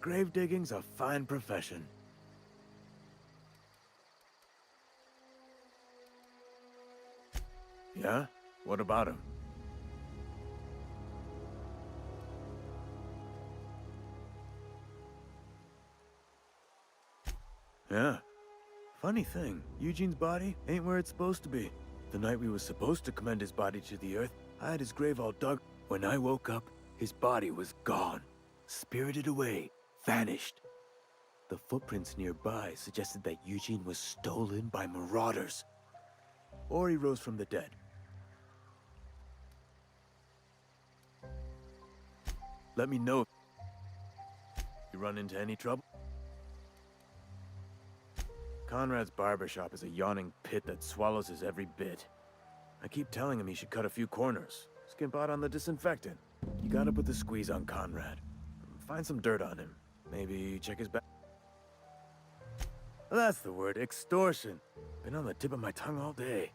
Grave digging's a fine profession. Yeah? What about him? Yeah. Funny thing, Eugene's body ain't where it's supposed to be. The night we was supposed to commend his body to the earth, I had his grave all dug. When I woke up, his body was gone. Spirited away. Vanished. The footprints nearby suggested that Eugene was stolen by marauders. Or he rose from the dead. Let me know if you run into any trouble. Conrad's barbershop is a yawning pit that swallows his every bit. I keep telling him he should cut a few corners. Skimp out on the disinfectant. You gotta put the squeeze on Conrad. Find some dirt on him. Maybe check his back. That's the word, extortion. Been on the tip of my tongue all day.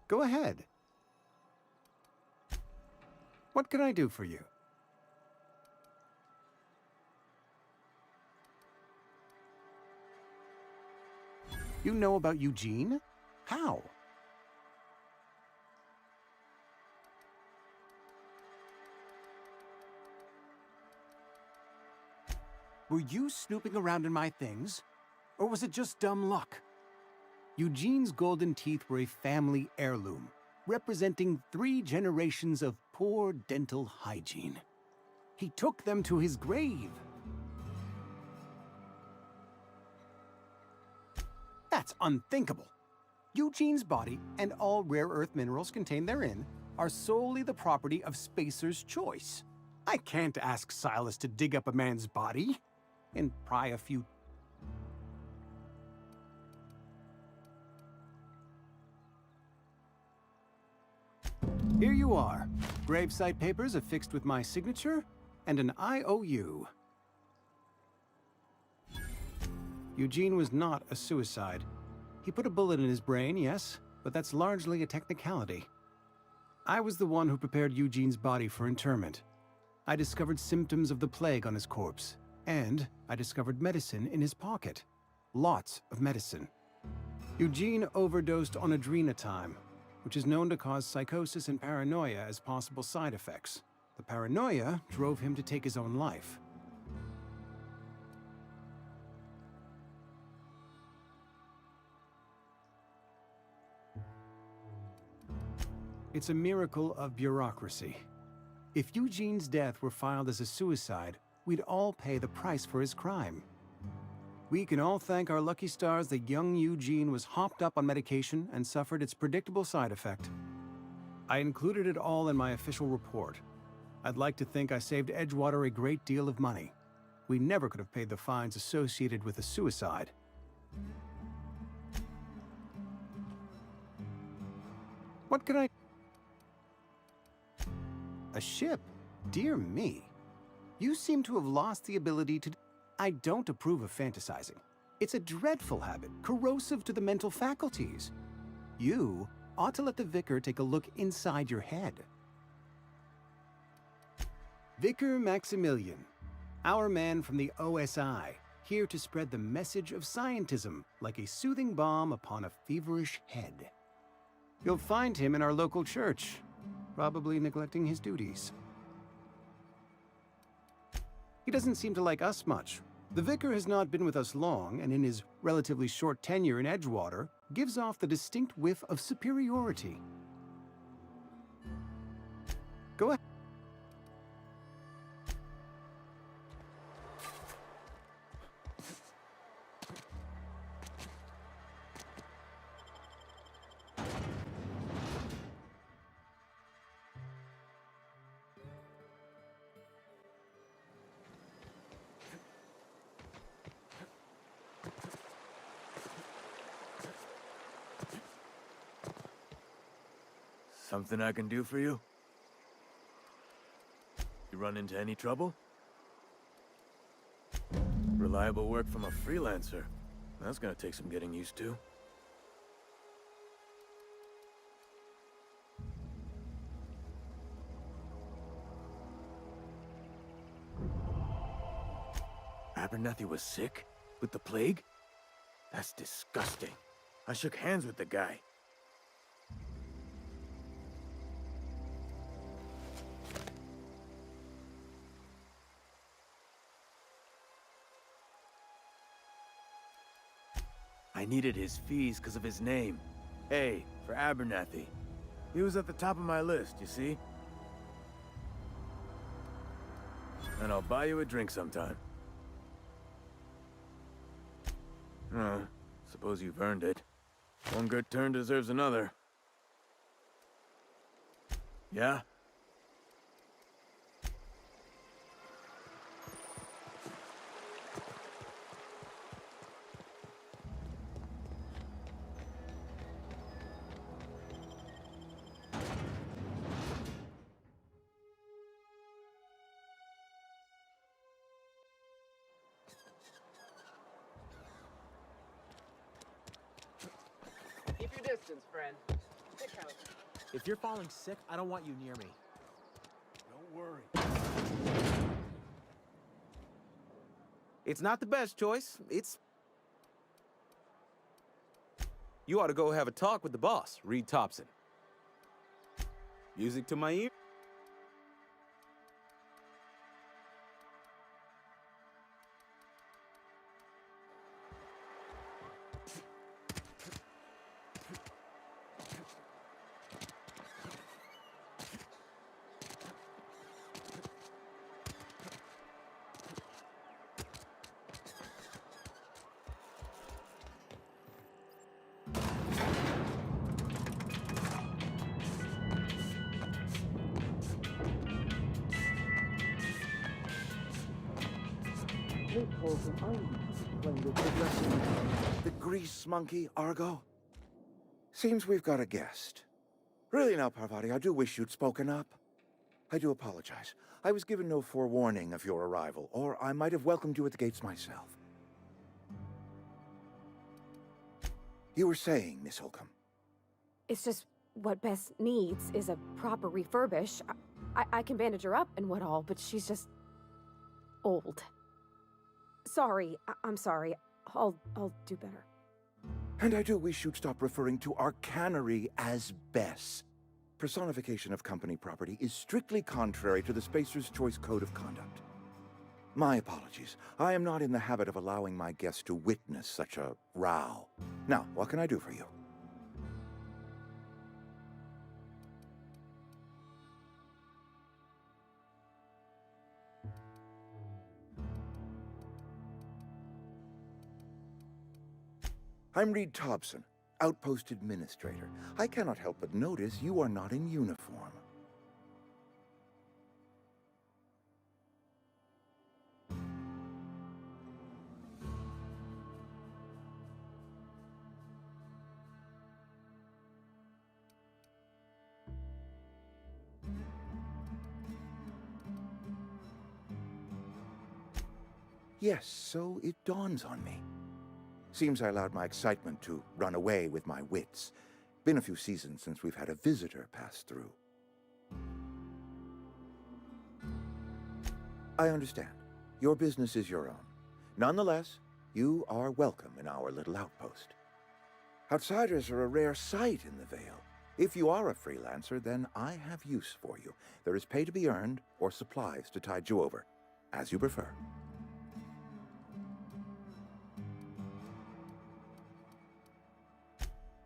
Go ahead. What can I do for you? You know about Eugene? How? Were you snooping around in my things? Or was it just dumb luck? Eugene's golden teeth were a family heirloom, representing 3 generations of poor dental hygiene. He took them to his grave. That's unthinkable. Eugene's body and all rare earth minerals contained therein are solely the property of Spacer's choice. I can't ask Silas to dig up a man's body and pry a few... Here you are. Gravesite papers affixed with my signature and an IOU. Eugene was not a suicide. He put a bullet in his brain, yes, but that's largely a technicality. I was the one who prepared Eugene's body for interment. I discovered symptoms of the plague on his corpse, and I discovered medicine in his pocket. Lots of medicine. Eugene overdosed on adrenatime, which is known to cause psychosis and paranoia as possible side effects. The paranoia drove him to take his own life. It's a miracle of bureaucracy. If Eugene's death were filed as a suicide, we'd all pay the price for his crime. We can all thank our lucky stars that young Eugene was hopped up on medication and suffered its predictable side effect. I included it all in my official report. I'd like to think I saved Edgewater a great deal of money. We never could have paid the fines associated with a suicide. What can I... A ship? Dear me. You seem to have lost the ability to... I don't approve of fantasizing. It's a dreadful habit, corrosive to the mental faculties. You ought to let the vicar take a look inside your head. Vicar Maximilian, our man from the OSI, here to spread the message of scientism like a soothing balm upon a feverish head. You'll find him in our local church, probably neglecting his duties. He doesn't seem to like us much. The vicar has not been with us long, and in his relatively short tenure in Edgewater, gives off the distinct whiff of superiority. Go ahead. Something I can do for you? You run into any trouble? Reliable work from a freelancer. That's gonna take some getting used to. Abernathy was sick? With the plague? That's disgusting. I shook hands with the guy. I needed his fees because of his name. A for Abernathy. He was at the top of my list, you see? And I'll buy you a drink sometime. Oh, suppose you've earned it. One good turn deserves another. Yeah? Keep your distance, friend. If you're falling sick, I don't want you near me. Don't worry. It's not the best choice. It's... You ought to go have a talk with the boss, Reed Thompson. Music to my ear. The grease monkey, Argo? Seems we've got a guest. Really now, Parvati, I do wish you'd spoken up. I do apologize. I was given no forewarning of your arrival, or I might have welcomed you at the gates myself. You were saying, Miss Holcomb. It's just what Bess needs is a proper refurbish. I can bandage her up and what all, but she's just... old. Sorry, I'm sorry. I'll do better. And I do wish you'd stop referring to our cannery as Bess. Personification of company property is strictly contrary to the Spacer's Choice Code of Conduct. My apologies. I am not in the habit of allowing my guests to witness such a row. Now, what can I do for you? I'm Reed Thompson, Outpost Administrator. I cannot help but notice you are not in uniform. Yes, so it dawns on me. Seems I allowed my excitement to run away with my wits. Been a few seasons since we've had a visitor pass through. I understand. Your business is your own. Nonetheless, you are welcome in our little outpost. Outsiders are a rare sight in the Vale. If you are a freelancer, then I have use for you. There is pay to be earned or supplies to tide you over, as you prefer.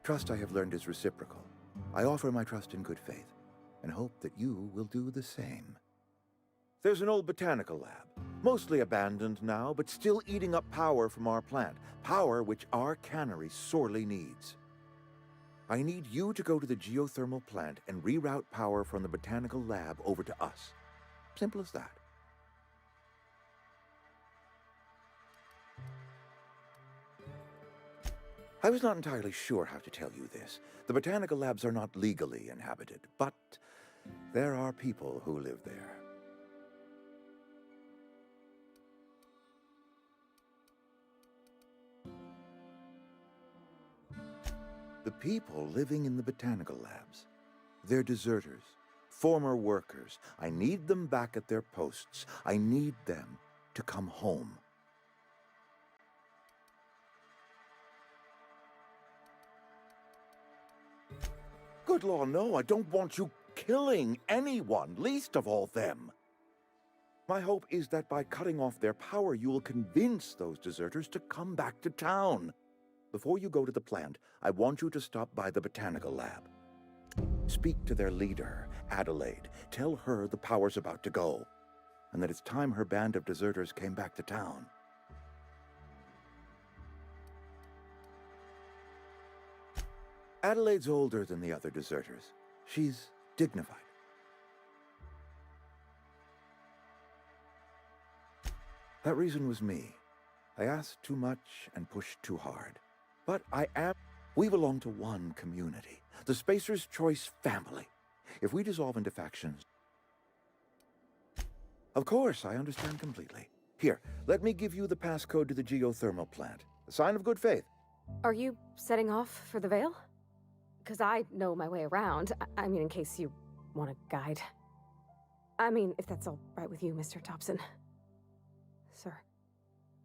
Trust I have learned is reciprocal. I offer my trust in good faith, and hope that you will do the same. There's an old botanical lab, mostly abandoned now, but still eating up power from our plant, power which our cannery sorely needs. I need you to go to the geothermal plant and reroute power from the botanical lab over to us. Simple as that. I was not entirely sure how to tell you this. The botanical labs are not legally inhabited, but there are people who live there. The people living in the botanical labs, they're deserters, former workers. I need them back at their posts. I need them to come home. Good law, no, I don't want you killing anyone, least of all them. My hope is that by cutting off their power, you will convince those deserters to come back to town. Before you go to the plant, I want you to stop by the botanical lab. Speak to their leader, Adelaide. Tell her the power's about to go, and that it's time her band of deserters came back to town. Adelaide's older than the other deserters. She's dignified. That reason was me. I asked too much and pushed too hard. But we belong to one community, the Spacer's Choice family. If we dissolve into factions... Of course, I understand completely. Here, let me give you the passcode to the geothermal plant. A sign of good faith. Are you setting off for the Vale? because I know my way around. I mean, in case you want a guide. I mean, if that's all right with you, Mr. Thompson. Sir.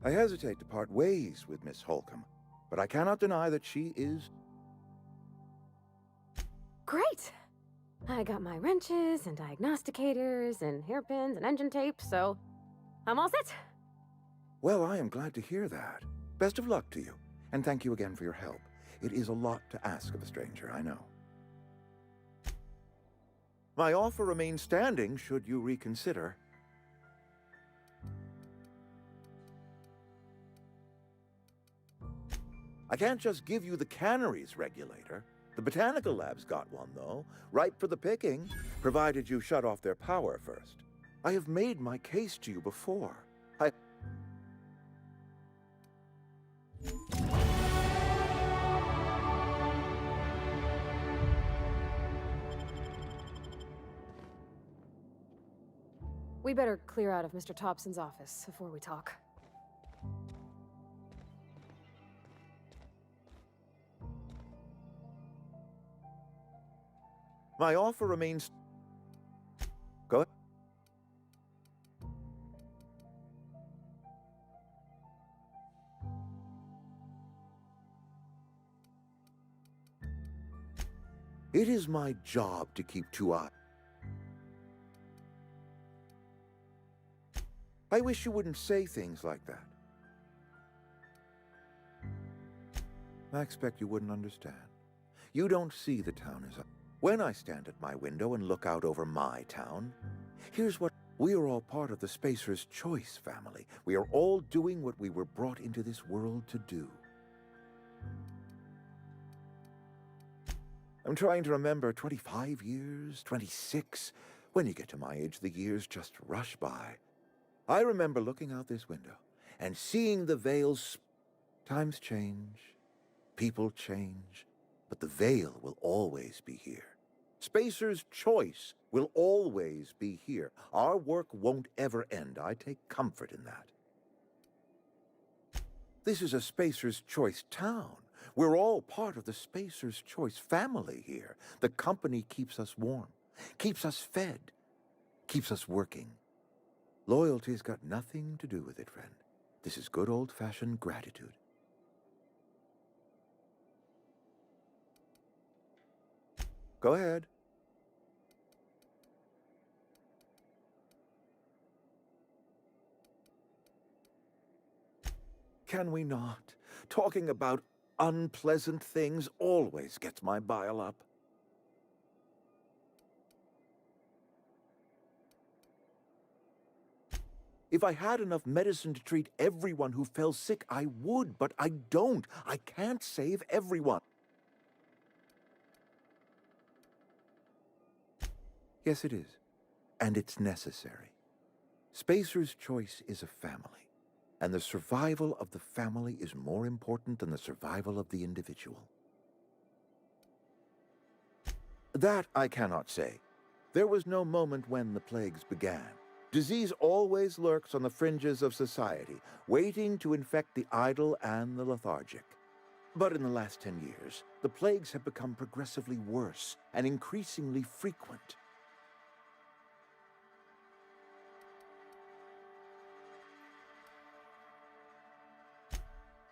I hesitate to part ways with Miss Holcomb, but I cannot deny that she is... Great! I got my wrenches and diagnosticators and hairpins and engine tape, so I'm all set. Well, I am glad to hear that. Best of luck to you, and thank you again for your help. It is a lot to ask of a stranger, I know. My offer remains standing should you reconsider. I can't just give you the cannery's regulator. The botanical lab's got one, though, ripe for the picking, provided you shut off their power first. I have made my case to you before. We better clear out of Mr. Thompson's office before we talk. My offer remains... Go ahead. It is my job to keep two eyes. I wish you wouldn't say things like that. I expect you wouldn't understand. You don't see the town as a... When I stand at my window and look out over my town, here's what... We are all part of the Spacer's Choice family. We are all doing what we were brought into this world to do. I'm trying to remember 25 years, 26. When you get to my age, the years just rush by. I remember looking out this window and seeing the veils. Times change, people change, but the veil will always be here. Spacer's Choice will always be here. Our work won't ever end. I take comfort in that. This is a Spacer's Choice town. We're all part of the Spacer's Choice family here. The company keeps us warm, keeps us fed, keeps us working. Loyalty's got nothing to do with it, friend. This is good old-fashioned gratitude. Go ahead. Can we not? Talking about unpleasant things always gets my bile up. If I had enough medicine to treat everyone who fell sick, I would, but I don't. I can't save everyone. Yes, it is. And it's necessary. Spacer's Choice is a family, and the survival of the family is more important than the survival of the individual. That I cannot say. There was no moment when the plagues began. Disease always lurks on the fringes of society, waiting to infect the idle and the lethargic. But in the last 10 years, the plagues have become progressively worse and increasingly frequent.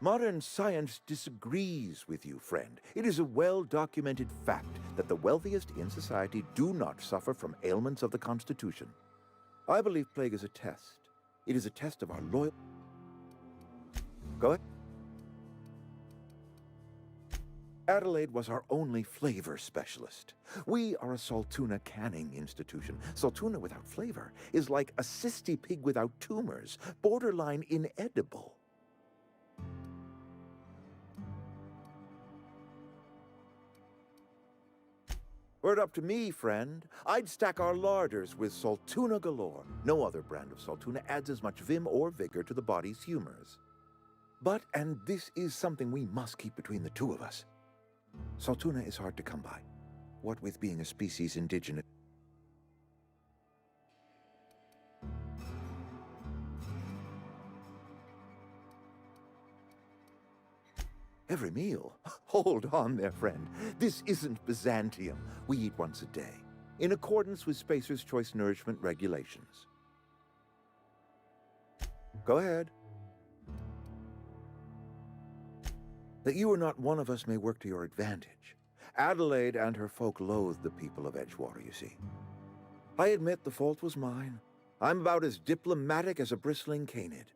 Modern science disagrees with you, friend. It is a well-documented fact that the wealthiest in society do not suffer from ailments of the Constitution. I believe plague is a test. It is a test of our loyalty. Go ahead. Adelaide was our only flavor specialist. We are a Saltuna canning institution. Saltuna without flavor is like a cysty pig without tumors, borderline inedible. Were it up to me, friend, I'd stack our larders with Saltuna galore. No other brand of Saltuna adds as much vim or vigor to the body's humors. But, and this is something we must keep between the two of us, Saltuna is hard to come by. What with being a species indigenous. Every meal? Hold on there, friend. This isn't Byzantium. We eat once a day, in accordance with Spacer's Choice nourishment regulations. Go ahead. That you are not one of us may work to your advantage. Adelaide and her folk loathe the people of Edgewater, you see. I admit the fault was mine. I'm about as diplomatic as a bristling canid.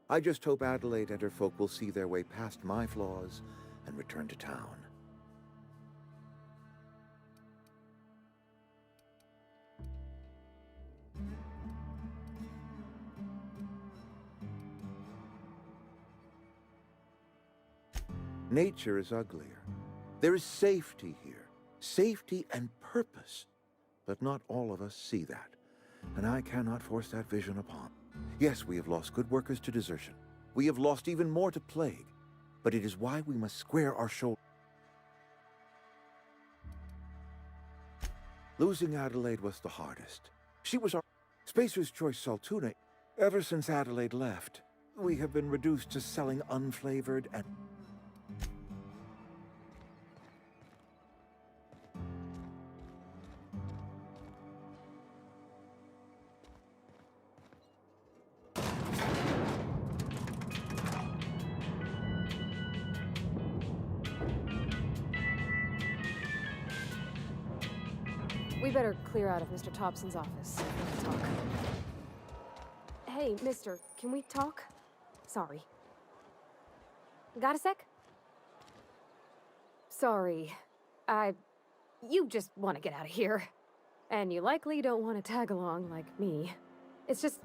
I just hope Adelaide and her folk will see their way past my flaws and return to town. Nature is uglier. There is safety here. Safety and purpose. But not all of us see that. And I cannot force that vision upon. Yes, we have lost good workers to desertion. We have lost even more to plague. But it is why we must square our shoulders. Losing Adelaide was the hardest. She was our Spacer's Choice Saltuna. Ever since Adelaide left, we have been reduced to selling unflavored and... We better clear out of Mr. Thompson's office. Talk. Hey, mister, can we talk? Sorry. Got a sec? Sorry. You just want to get out of here. And you likely don't want to tag along like me. It's just,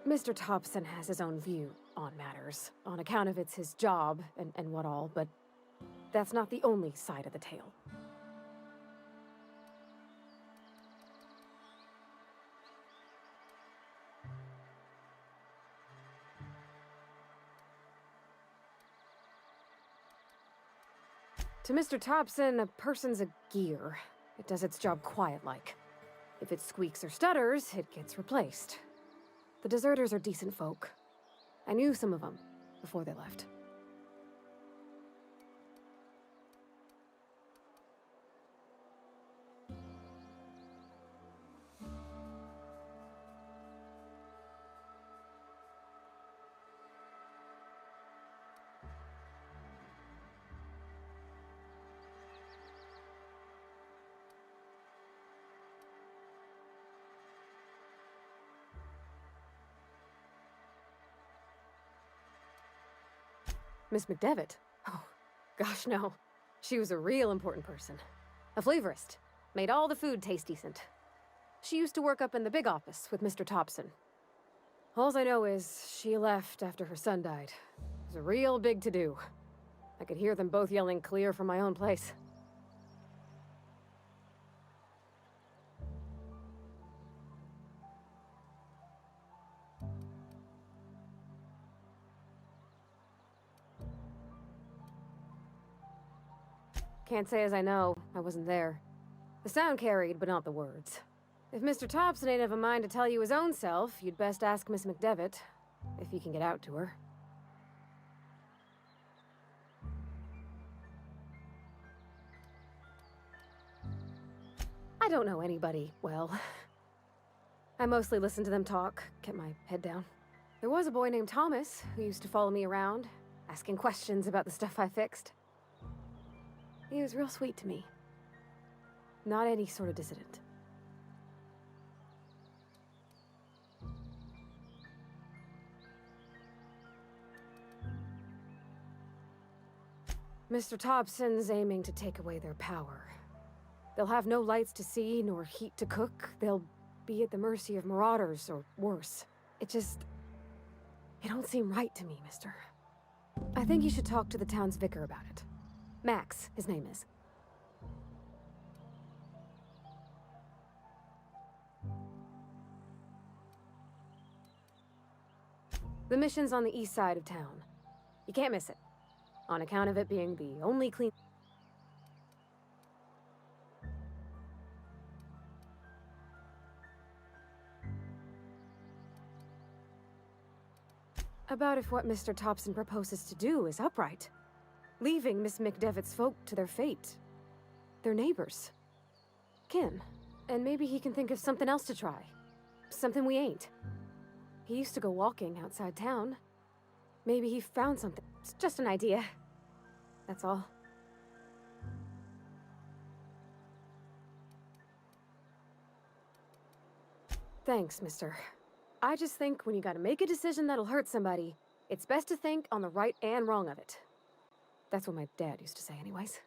Mr. Thompson has his own view on matters, on account of it's his job and what all, but that's not the only side of the tale. To Mr. Thompson, a person's a gear. It does its job quiet-like. If it squeaks or stutters, it gets replaced. The deserters are decent folk. I knew some of them before they left. Miss McDevitt? Oh, gosh, no. She was a real important person. A flavorist. Made all the food taste decent. She used to work up in the big office with Mr. Thompson. Alls I know is she left after her son died. It was a real big to-do. I could hear them both yelling clear from my own place. Can't say as I know. I wasn't there. The sound carried, but not the words. If Mr. Thompson ain't of a mind to tell you his own self, you'd best ask Miss McDevitt, if you can get out to her. I don't know anybody well. I mostly listen to them talk, kept my head down. There was a boy named Thomas who used to follow me around, asking questions about the stuff I fixed. He was real sweet to me. Not any sort of dissident. Mr. Thompson's aiming to take away their power. They'll have no lights to see, nor heat to cook. They'll be at the mercy of marauders, or worse. It don't seem right to me, mister. I think you should talk to the town's vicar about it. Max, his name is. The mission's on the east side of town. You can't miss it, on account of it being the only clean... About if what Mr. Thompson proposes to do is upright. leaving Miss McDevitt's folk to their fate. They're neighbors. Kin. And maybe he can think of something else to try. Something we ain't. He used to go walking outside town. Maybe he found something. It's just an idea. That's all. Thanks, mister. I just think when you gotta make a decision that'll hurt somebody, it's best to think on the right and wrong of it. That's what my dad used to say anyways.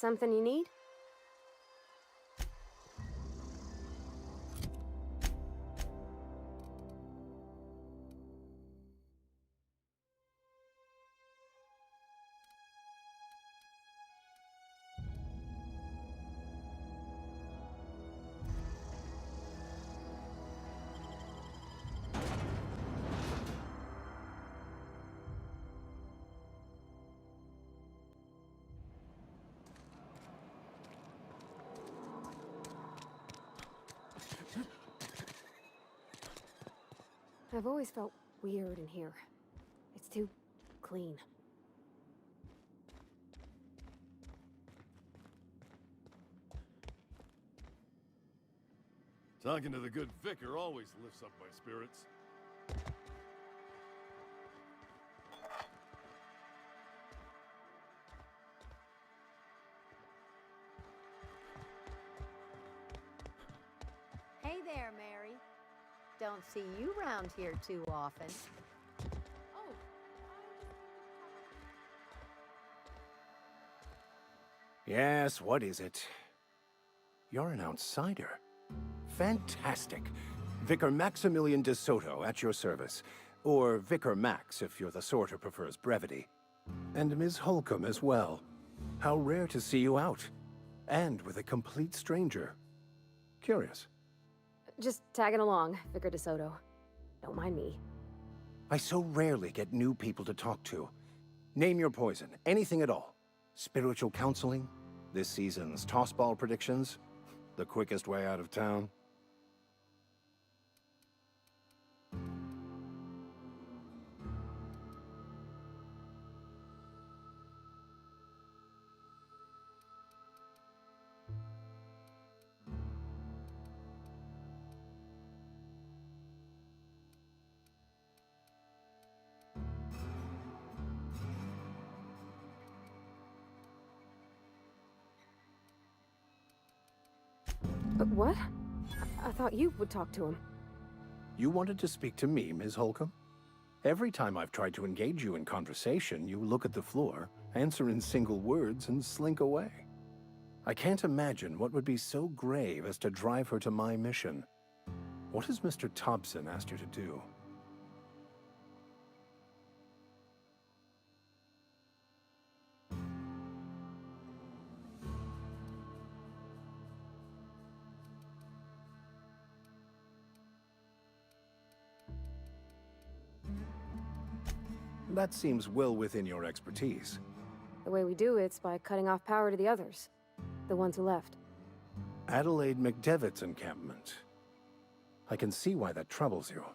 something you need? I've always felt weird in here. It's too clean. Talking to the good vicar always lifts up my spirits. Hey there, Mary. Don't see you round here too often. Yes, what is it? You're an outsider. Fantastic. Vicar Maximilian de Soto at your service. Or Vicar Max, if you're the sort who prefers brevity. And Ms. Holcomb as well. How rare to see you out. And with a complete stranger. Curious. Just tagging along, Vicar DeSoto. Don't mind me. I so rarely get new people to talk to. Name your poison, anything at all. Spiritual counseling? This season's tossball predictions? The quickest way out of town? But what? I thought you would talk to him. You wanted to speak to me, Ms. Holcomb? Every time I've tried to engage you in conversation, you look at the floor, answer in single words, and slink away. I can't imagine what would be so grave as to drive her to my mission. What has Mr. Thompson asked you to do? That seems well within your expertise. The way we do it's by cutting off power to the others. The ones who left. Adelaide McDevitt's encampment. I can see why that troubles you.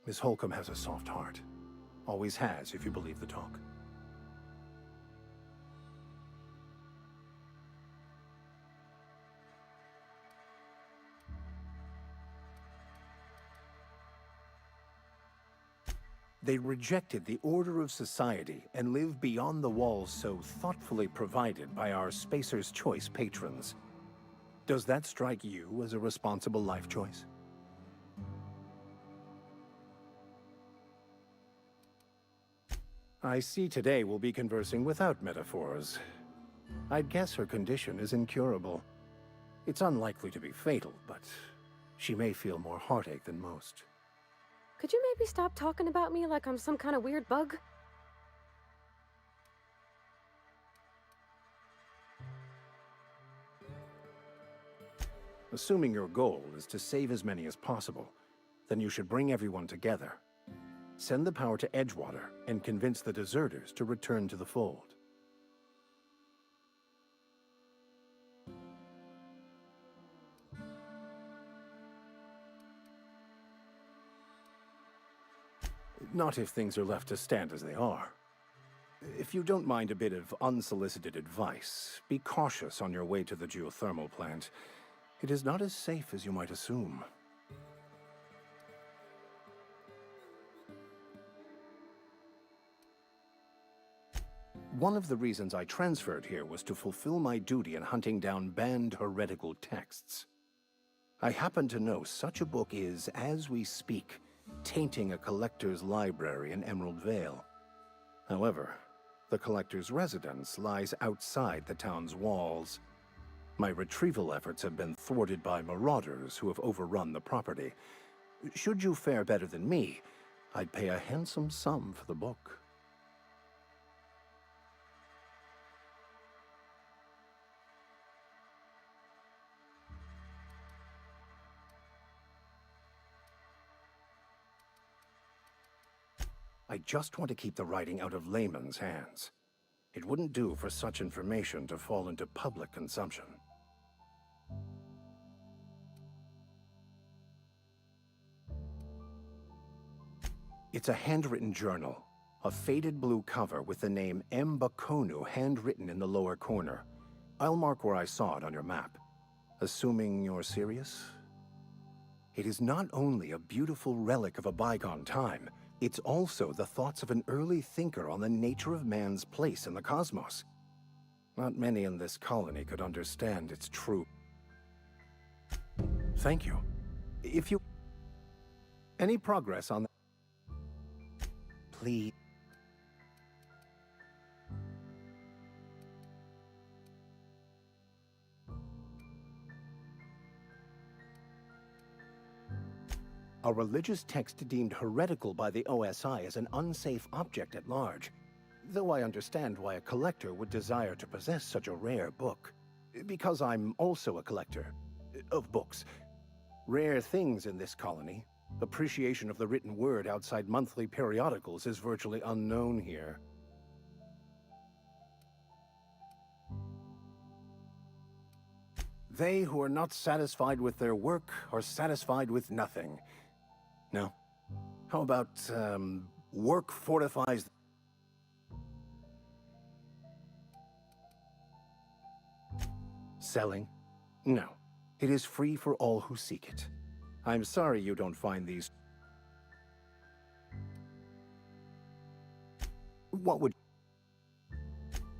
Miss Holcomb has a soft heart. Always has, if you believe the talk. They rejected the order of society and live beyond the walls so thoughtfully provided by our Spacer's Choice patrons. Does that strike you as a responsible life choice? I see today we'll be conversing without metaphors. I'd guess her condition is incurable. It's unlikely to be fatal, but she may feel more heartache than most. Could you maybe stop talking about me like I'm some kind of weird bug? Assuming your goal is to save as many as possible, then you should bring everyone together. Send the power to Edgewater and convince the deserters to return to the fold. Not if things are left to stand as they are. If you don't mind a bit of unsolicited advice, be cautious on your way to the geothermal plant. It is not as safe as you might assume. One of the reasons I transferred here was to fulfill my duty in hunting down banned heretical texts. I happen to know such a book is, as we speak, tainting a collector's library in Emerald Vale. However, The collector's residence lies outside the town's walls. My retrieval efforts have been thwarted by marauders who have overrun the property. Should you fare better than me, I'd pay a handsome sum for the book. I just want to keep the writing out of layman's hands. It wouldn't do for such information to fall into public consumption. It's a handwritten journal, a faded blue cover with the name M. Bakonu handwritten in the lower corner. I'll mark where I saw it on your map. Assuming you're serious? It is not only a beautiful relic of a bygone time, it's also the thoughts of an early thinker on the nature of man's place in the cosmos. Not many in this colony could understand its true. Thank you. If you... Any progress on that? Please. A religious text deemed heretical by the OSI as an unsafe object at large, though I understand why a collector would desire to possess such a rare book. Because I'm also a collector of books. Rare things in this colony. Appreciation of the written word outside monthly periodicals is virtually unknown here. They who are not satisfied with their work are satisfied with nothing. No? How about, work fortifies... Selling? No. It is free for all who seek it. I'm sorry you don't find these... What would...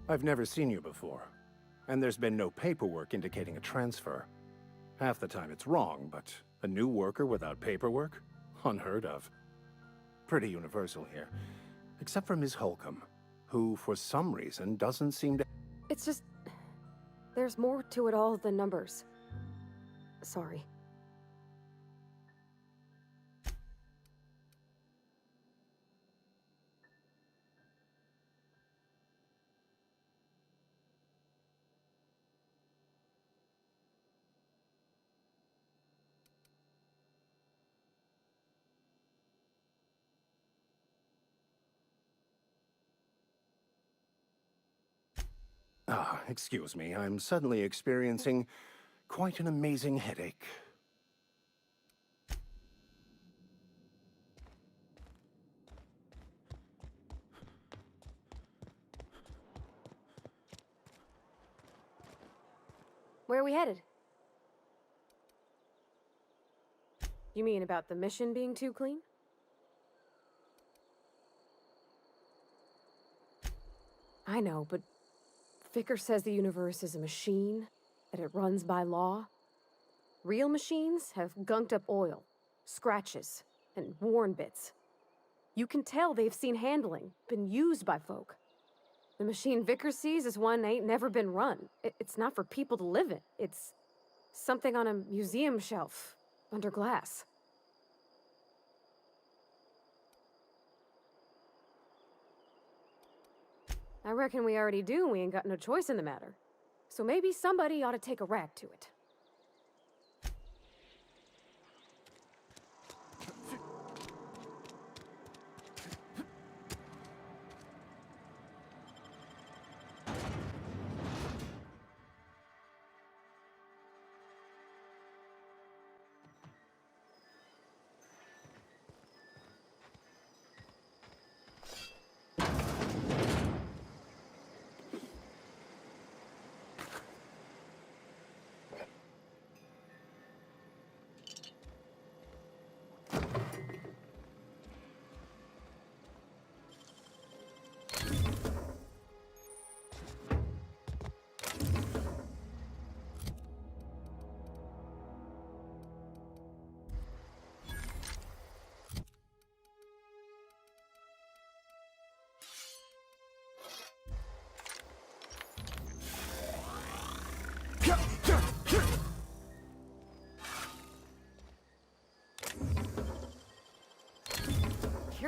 I've never seen you before, and there's been no paperwork indicating a transfer. Half the time it's wrong, but a new worker without paperwork? Unheard of. Pretty universal here. Except for Ms. Holcomb, who, for some reason, doesn't seem to... It's just... there's more to it all than numbers. Sorry. Ah, excuse me, I'm suddenly experiencing quite an amazing headache. Where are we headed? You mean about the mission being too clean? I know, but Vicker says the universe is a machine, that it runs by law. Real machines have gunked up oil, scratches, and worn bits. You can tell they've seen handling, been used by folk. The machine Vicker sees is one ain't never been run. It's not for people to live in. It's something on a museum shelf, under glass. I reckon we already do, and we ain't got no choice in the matter. So maybe somebody ought to take a rag to it.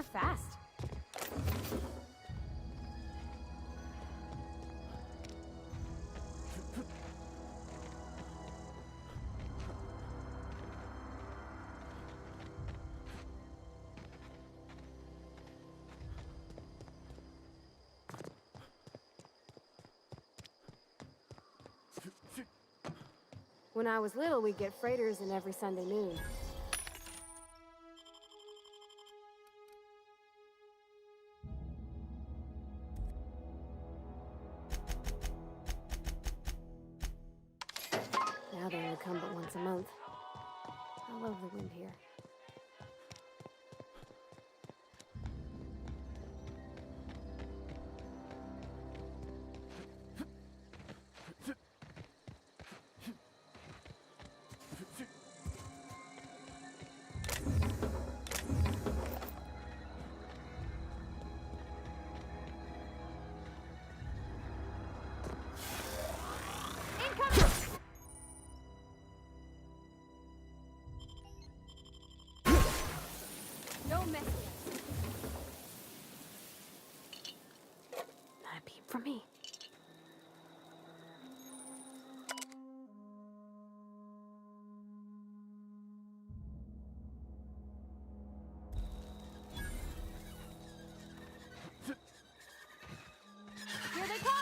You're fast. When I was little, we'd get freighters in every Sunday noon. Now they only come but once a month. I love the wind here. Don't mess with us. Not a peep from me. Here they come!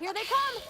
Here they come!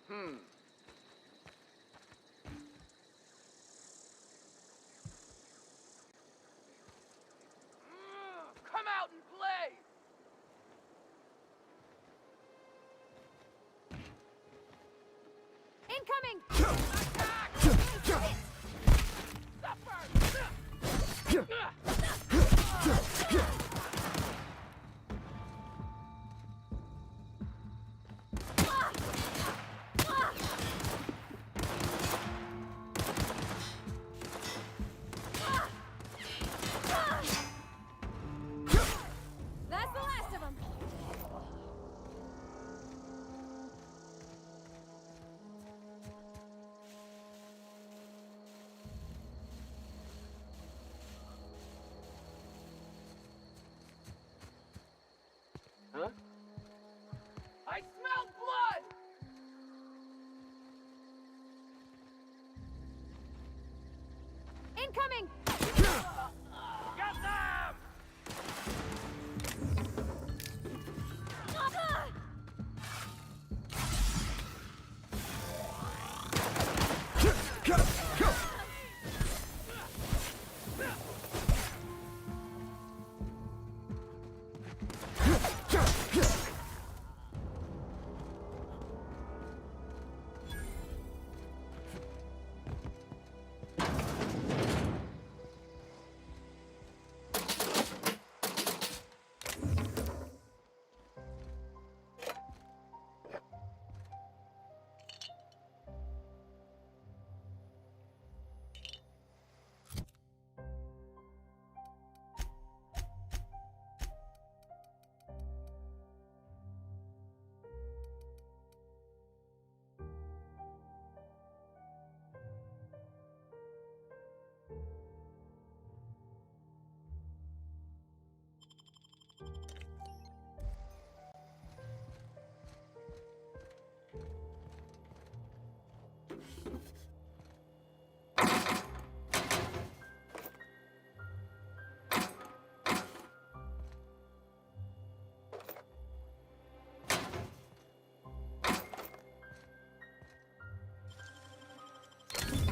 Come out and play! That's the last of them. Huh? I smell blood! Incoming! Got them!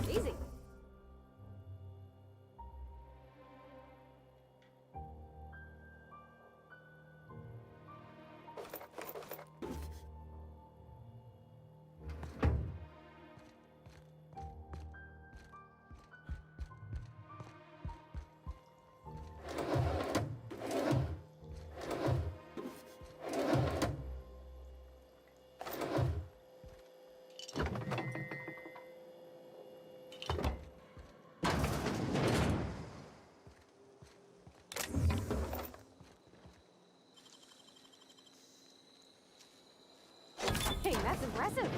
Easy. Hey, that's impressive.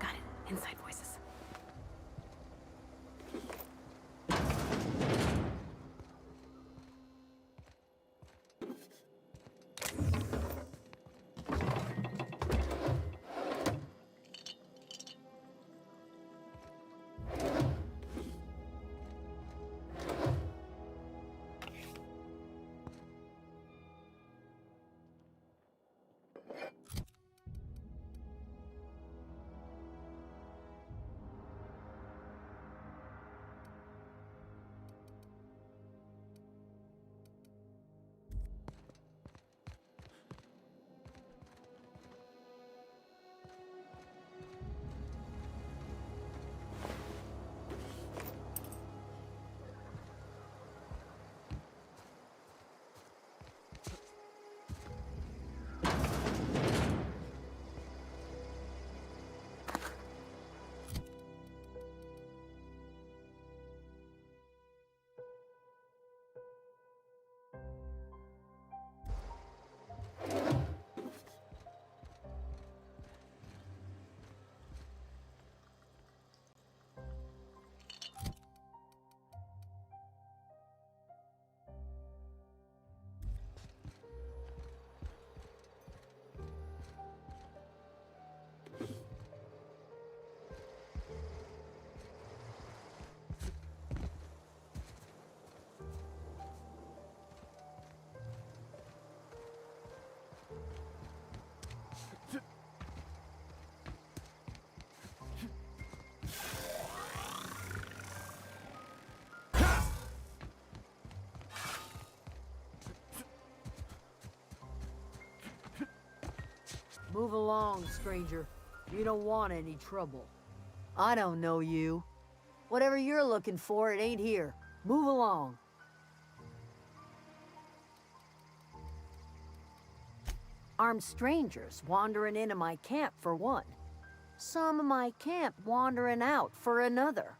Got it. Inside voices. Move along, stranger. You don't want any trouble. I don't know you. Whatever you're looking for, it ain't here. Move along. Armed strangers wandering into my camp for one. Some of my camp wandering out for another.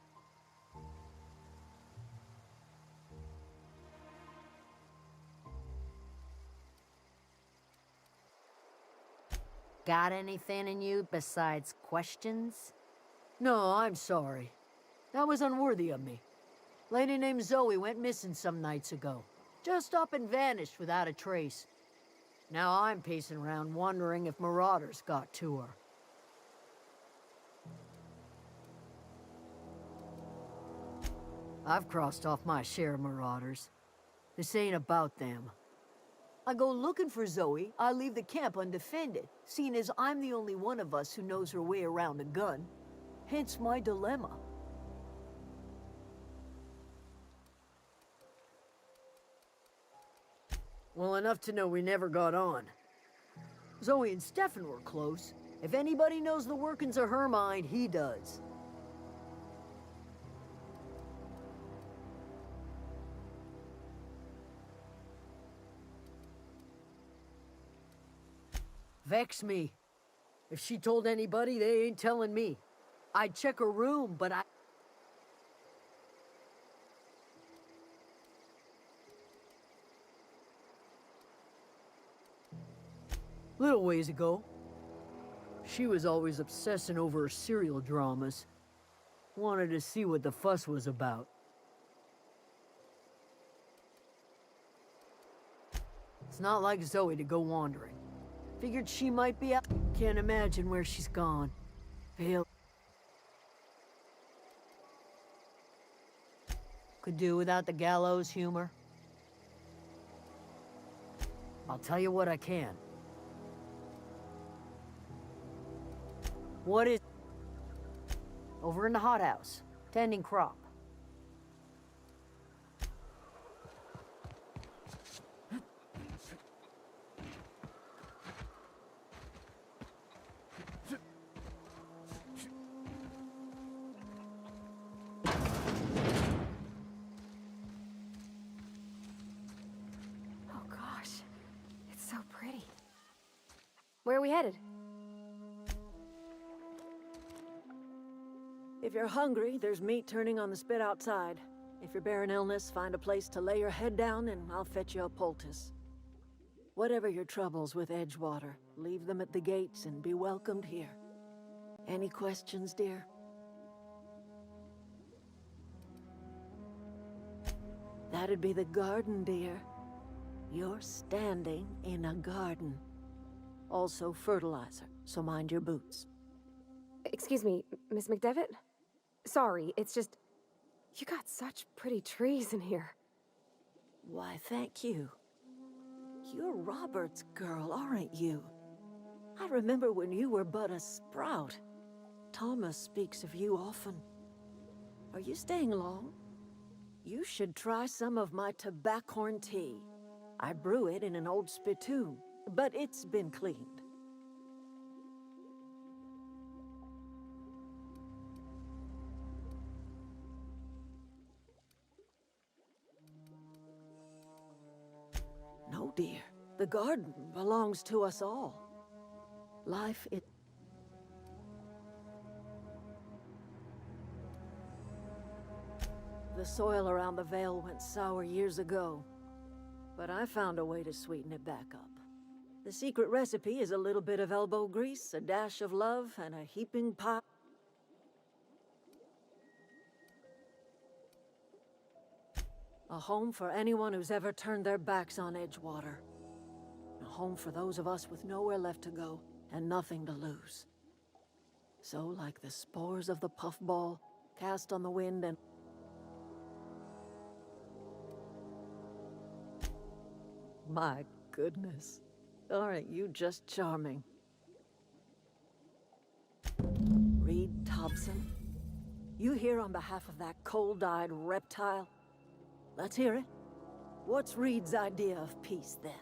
Got anything in you besides questions? No, I'm sorry. That was unworthy of me. Lady named Zoe went missing some nights ago. Just up and vanished without a trace. Now I'm pacing around wondering if marauders got to her. I've crossed off my share of marauders. This ain't about them. I go looking for Zoe, I leave the camp undefended, seeing as I'm the only one of us who knows her way around a gun. Hence my dilemma. Well, enough to know we never got on. Zoe and Stefan were close. If anybody knows the workings of her mind, he does. Vex me. If she told anybody, they ain't telling me. I'd check her room, but I... Little ways ago, she was always obsessing over her serial dramas. Wanted to see what the fuss was about. It's not like Zoe to go wandering. Figured she might be out. Can't imagine where she's gone. Pale. Could do without the gallows humor. I'll tell you what I can. What is... Over in the hothouse, tending crop. we headed? If you're hungry, there's meat turning on the spit outside. If you're bearing illness, find a place to lay your head down and I'll fetch you a poultice. Whatever your troubles with Edgewater, leave them at the gates and be welcomed here. Any questions, dear? That'd be the garden, dear. You're standing in a garden. Also fertilizer, so mind your boots. Excuse me, Miss McDevitt? Sorry, it's just... You got such pretty trees in here. Why, thank you. You're Robert's girl, aren't you? I remember when you were but a sprout. Thomas speaks of you often. Are you staying long? You should try some of my tobaccorn tea. I brew it in an old spittoon, but it's been cleaned. No, dear. The garden belongs to us all. Life, it... The soil around the Vale went sour years ago, but I found a way to sweeten it back up. The secret recipe is a little bit of elbow grease, a dash of love, and a heaping pot. A home for anyone who's ever turned their backs on Edgewater. A home for those of us with nowhere left to go and nothing to lose. So, like the spores of the puffball, cast on the wind and... My goodness. Aren't you just charming? Reed Thompson? You here on behalf of that cold-eyed reptile? Let's hear it. What's Reed's idea of peace, then?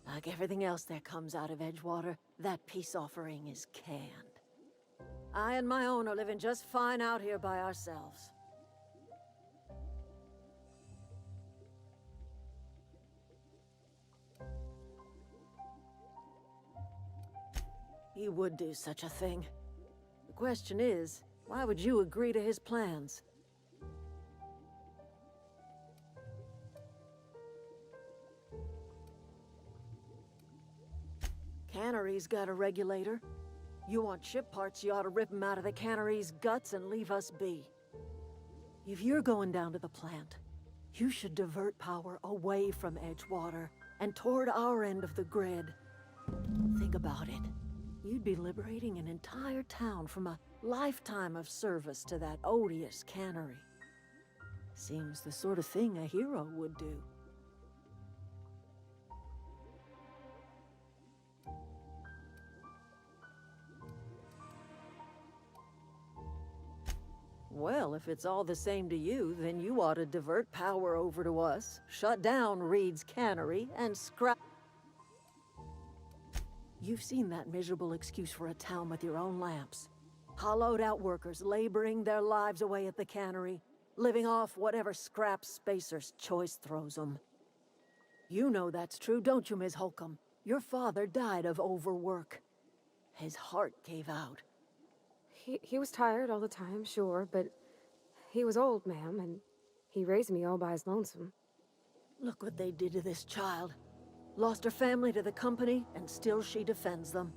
Like everything else that comes out of Edgewater, that peace offering is canned. I and my own are living just fine out here by ourselves. He would do such a thing. The question is, why would you agree to his plans? Cannery's got a regulator. You want ship parts, you ought to rip them out of the cannery's guts and leave us be. If you're going down to the plant, you should divert power away from Edgewater and toward our end of the grid. Think about it. You'd be liberating an entire town from a lifetime of service to that odious cannery. Seems the sort of thing a hero would do. Well, if it's all the same to you, then you ought to divert power over to us, shut down Reed's cannery, and scrap... You've seen that miserable excuse for a town with your own lamps. Hollowed out workers laboring their lives away at the cannery, living off whatever scrap Spacer's choice throws them. You know that's true, don't you, Ms. Holcomb? Your father died of overwork. His heart gave out. He was tired all the time, sure, but he was old, ma'am, and he raised me all by his lonesome. Look what they did to this child. Lost her family to the company, and still she defends them.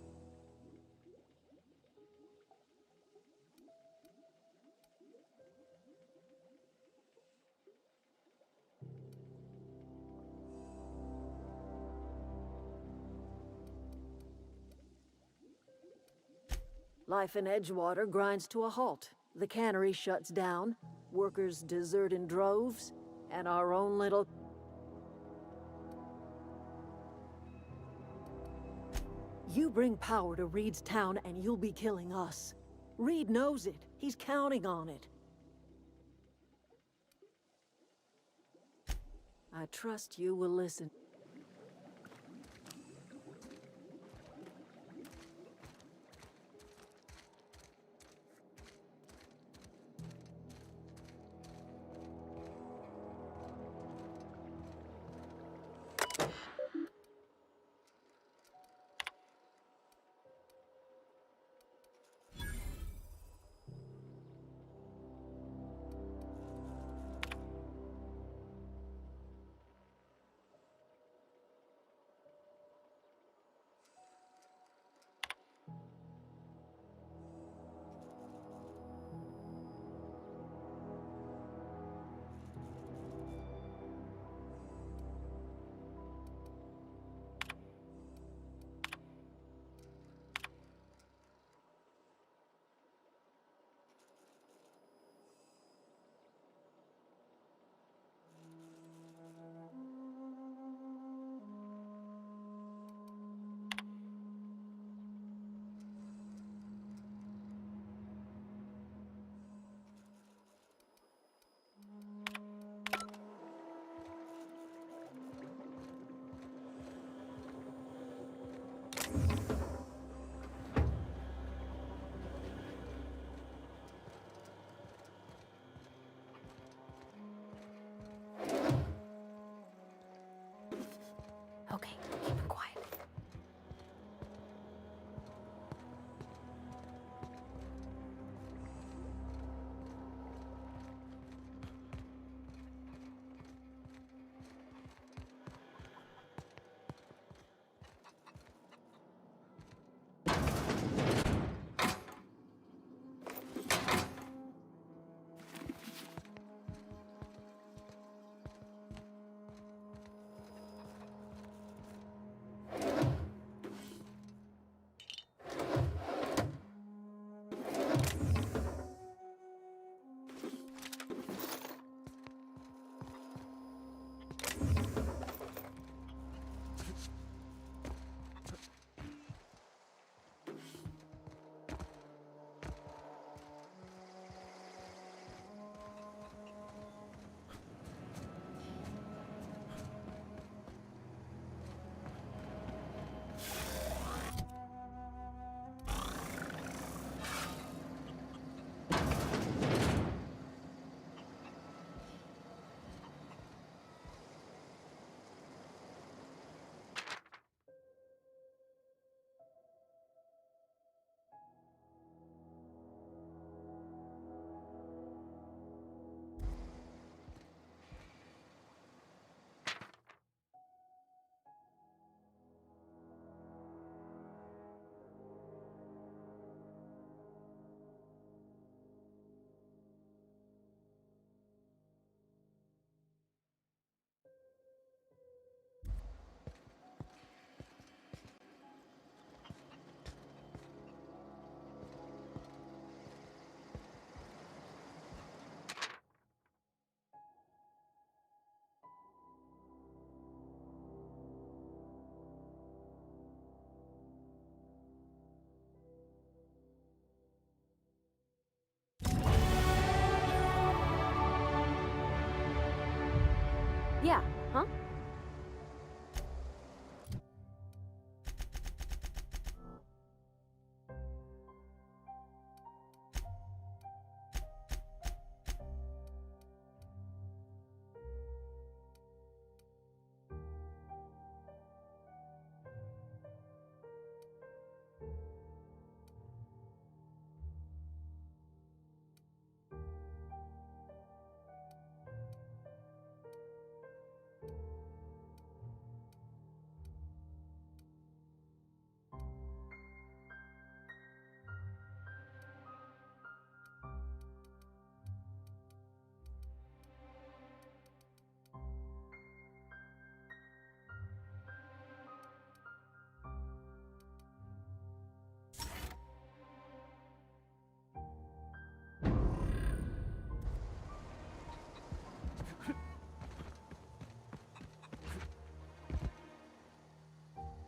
Life in Edgewater grinds to a halt. The cannery shuts down, workers desert in droves, and our own little... You bring power to Reed's town and you'll be killing us. Reed knows it. He's counting on it. I trust you will listen.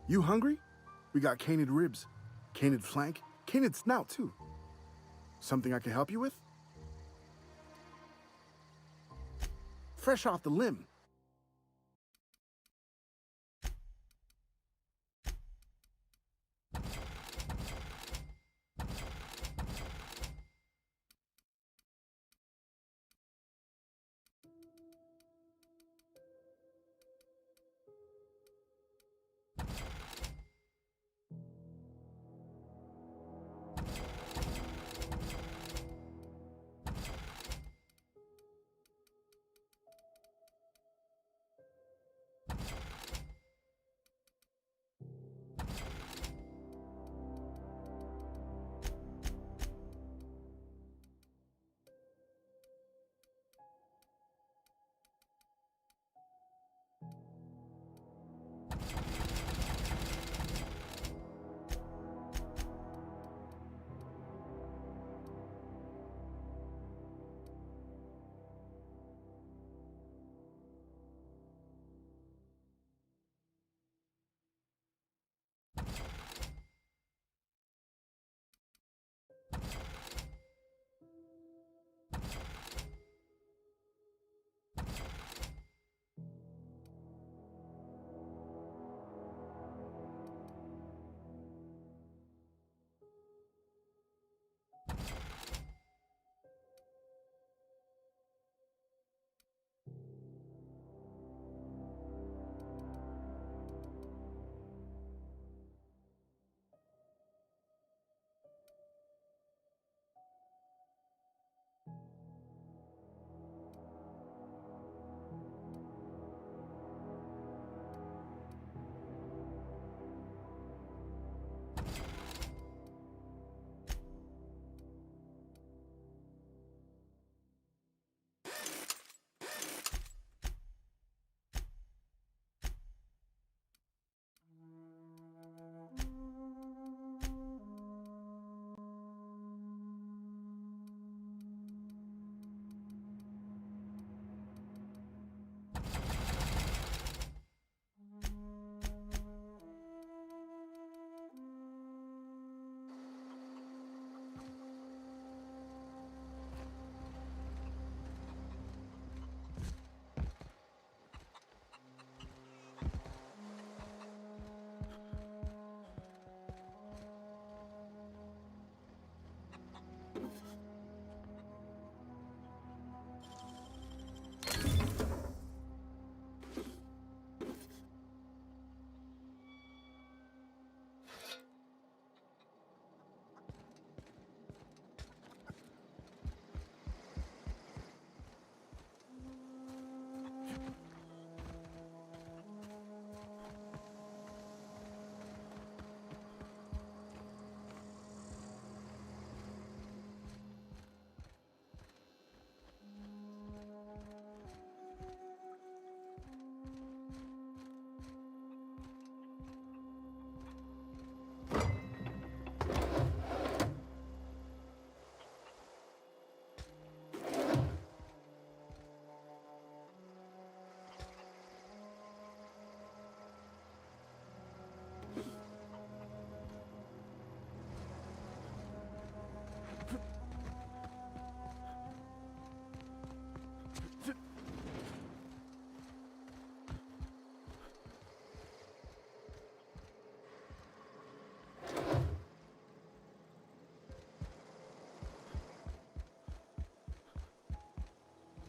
You hungry? We got canid ribs, canid flank, canid snout, too. Something I can help you with? Fresh off the limb.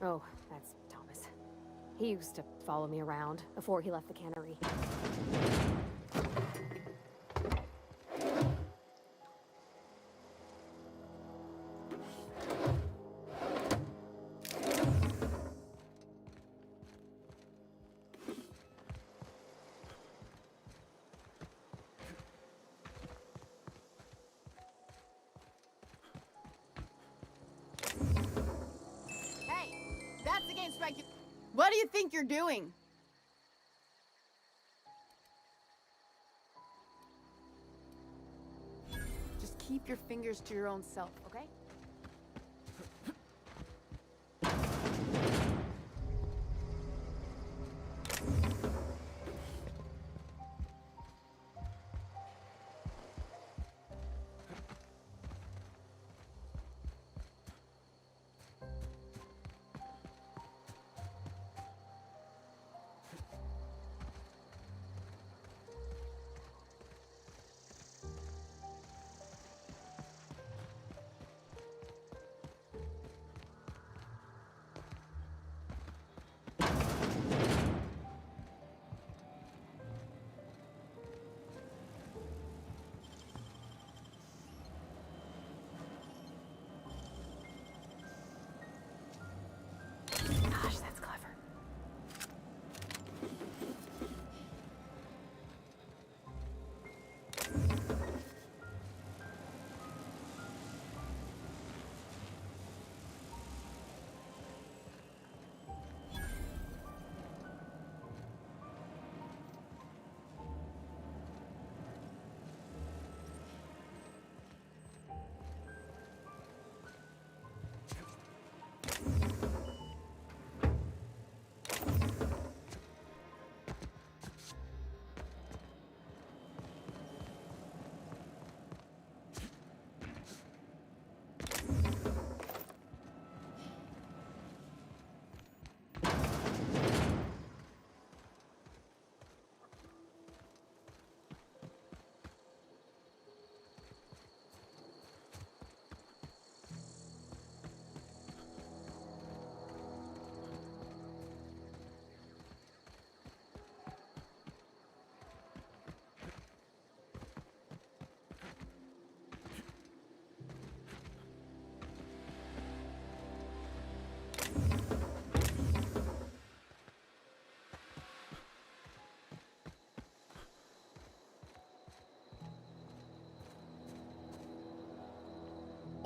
Oh, that's Thomas. He used to follow me around before he left the cannery. That's against What do you think you're doing? Just keep your fingers to your own self, okay?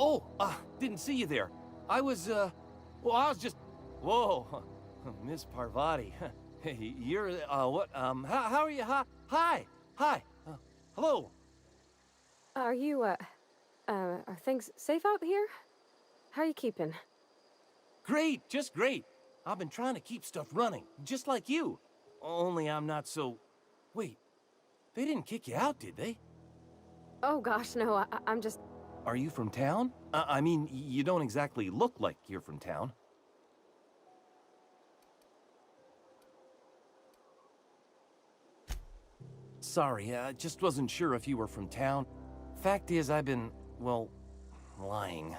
Oh, didn't see you there. I was, well, I was just... Whoa, Miss Parvati. Hey, you're, what, how are you? Hi, hello. Are you, are things safe out here? How are you keeping? Great, just great. I've been trying to keep stuff running, just like you. Only I'm not so... Wait, they didn't kick you out, did they? Oh gosh, no, I'm just... Are you from town? I mean, you don't exactly look like you're from town. Sorry, I just wasn't sure if you were from town. Fact is, I've been, well, lying.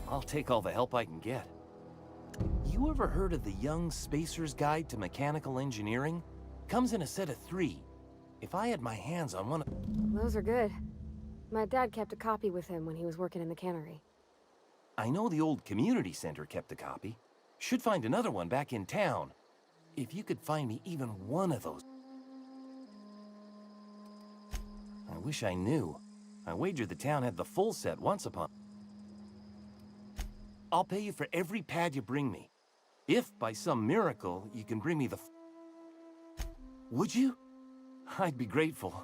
I'll take all the help I can get. You ever heard of the Young Spacer's Guide to Mechanical Engineering? Comes in a set of 3. If I had my hands on one of... Those are good. My dad kept a copy with him when he was working in the cannery. I know the old community center kept a copy. Should find another one back in town. If you could find me even one of those... I wish I knew. I wager the town had the full set once upon... I'll pay you for every pad you bring me. If, by some miracle, you can bring me the... Would you? I'd be grateful.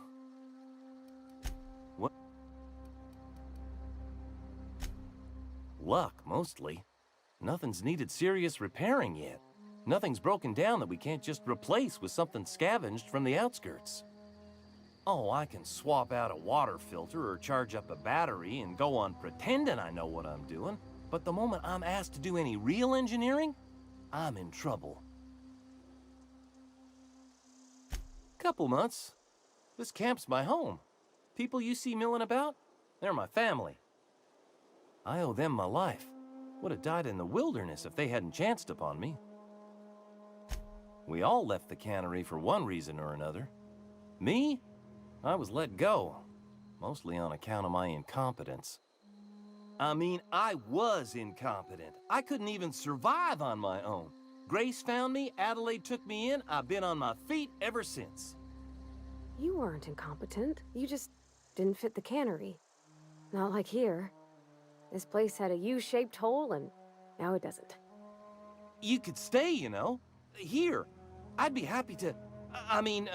What? Luck, mostly. Nothing's needed serious repairing yet. Nothing's broken down that we can't just replace with something scavenged from the outskirts. Oh, I can swap out a water filter or charge up a battery and go on pretending I know what I'm doing. But the moment I'm asked to do any real engineering, I'm in trouble. Couple months. This camp's my home. People you see milling about, they're my family. I owe them my life. Would have died in the wilderness if they hadn't chanced upon me. We all left the cannery for one reason or another. Me? I was let go, mostly on account of my incompetence. I mean, I was incompetent. I couldn't even survive on my own. Grace found me, Adelaide took me in, I've been on my feet ever since. You weren't incompetent. You just didn't fit the cannery. Not like here. This place had a U-shaped hole, and now it doesn't. You could stay, you know. Here. I'd be happy to... I mean,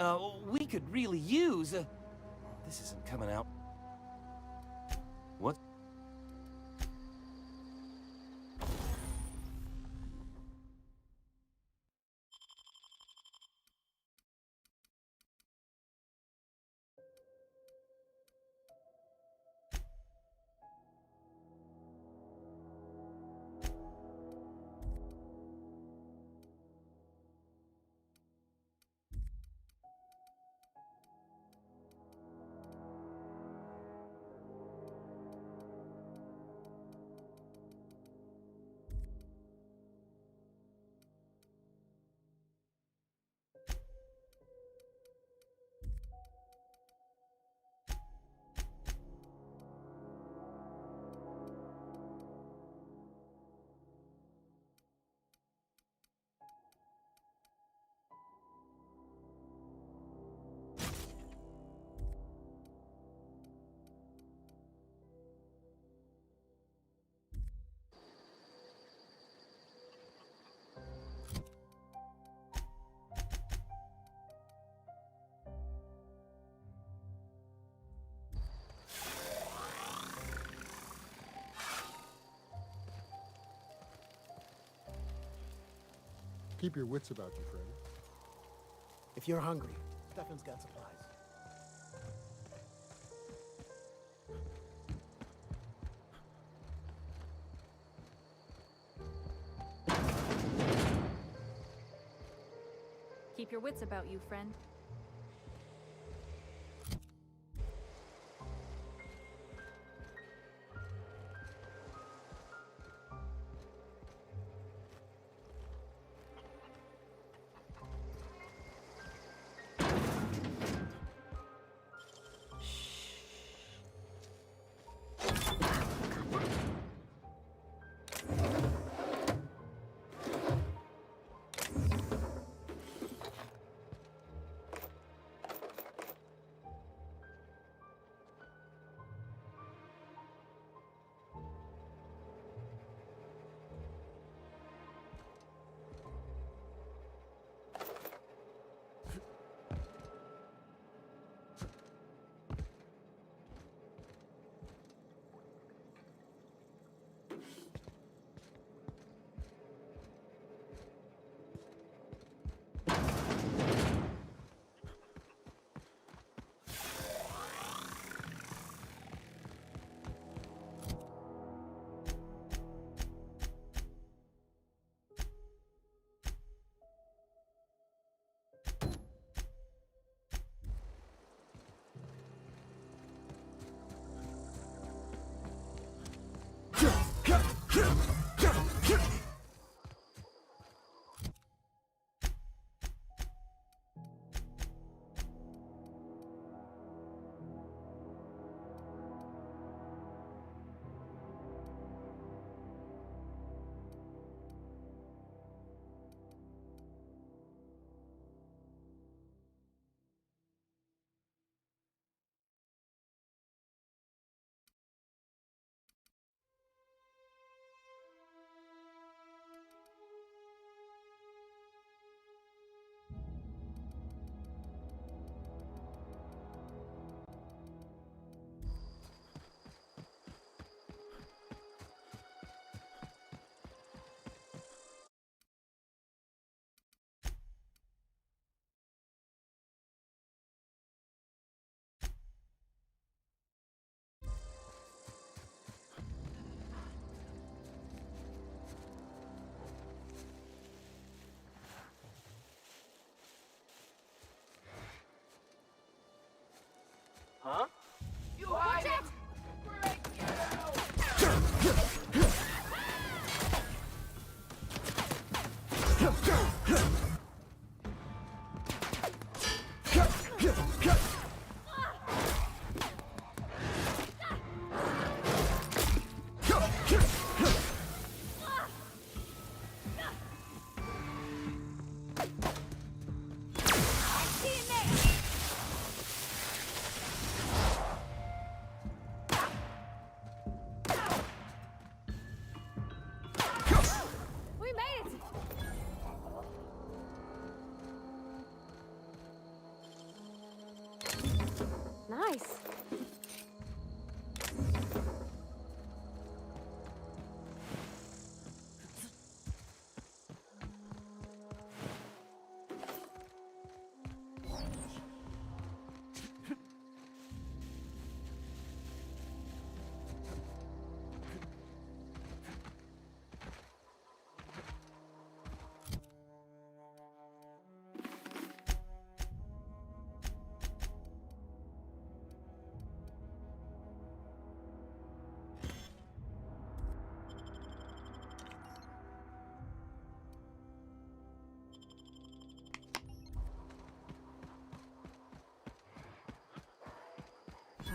we could really use... This isn't coming out. What? Keep your wits about you, friend. If you're hungry, Stefan's got supplies. Keep your wits about you, friend.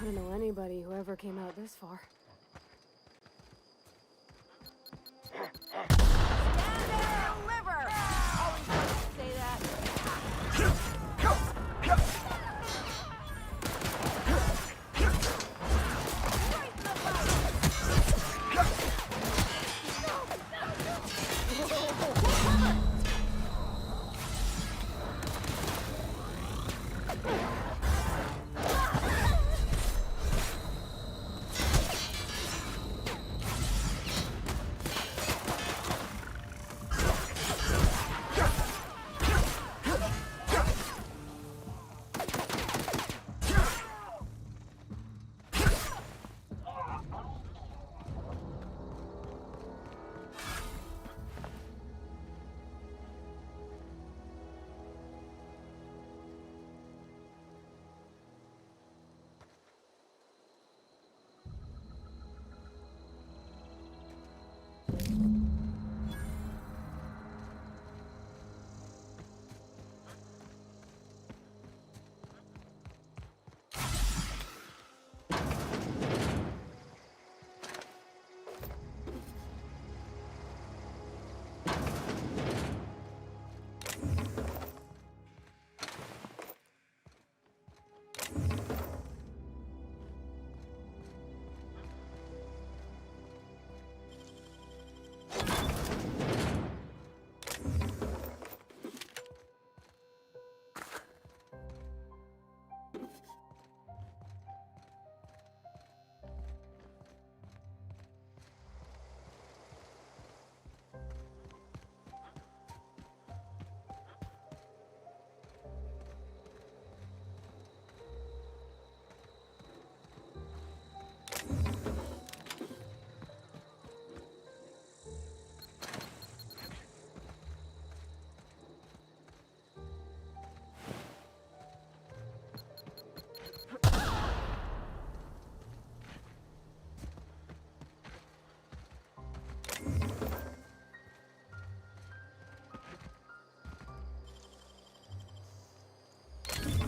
I don't know anybody who ever came out this far. Deliver! Always wanted to say that.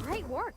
Great work.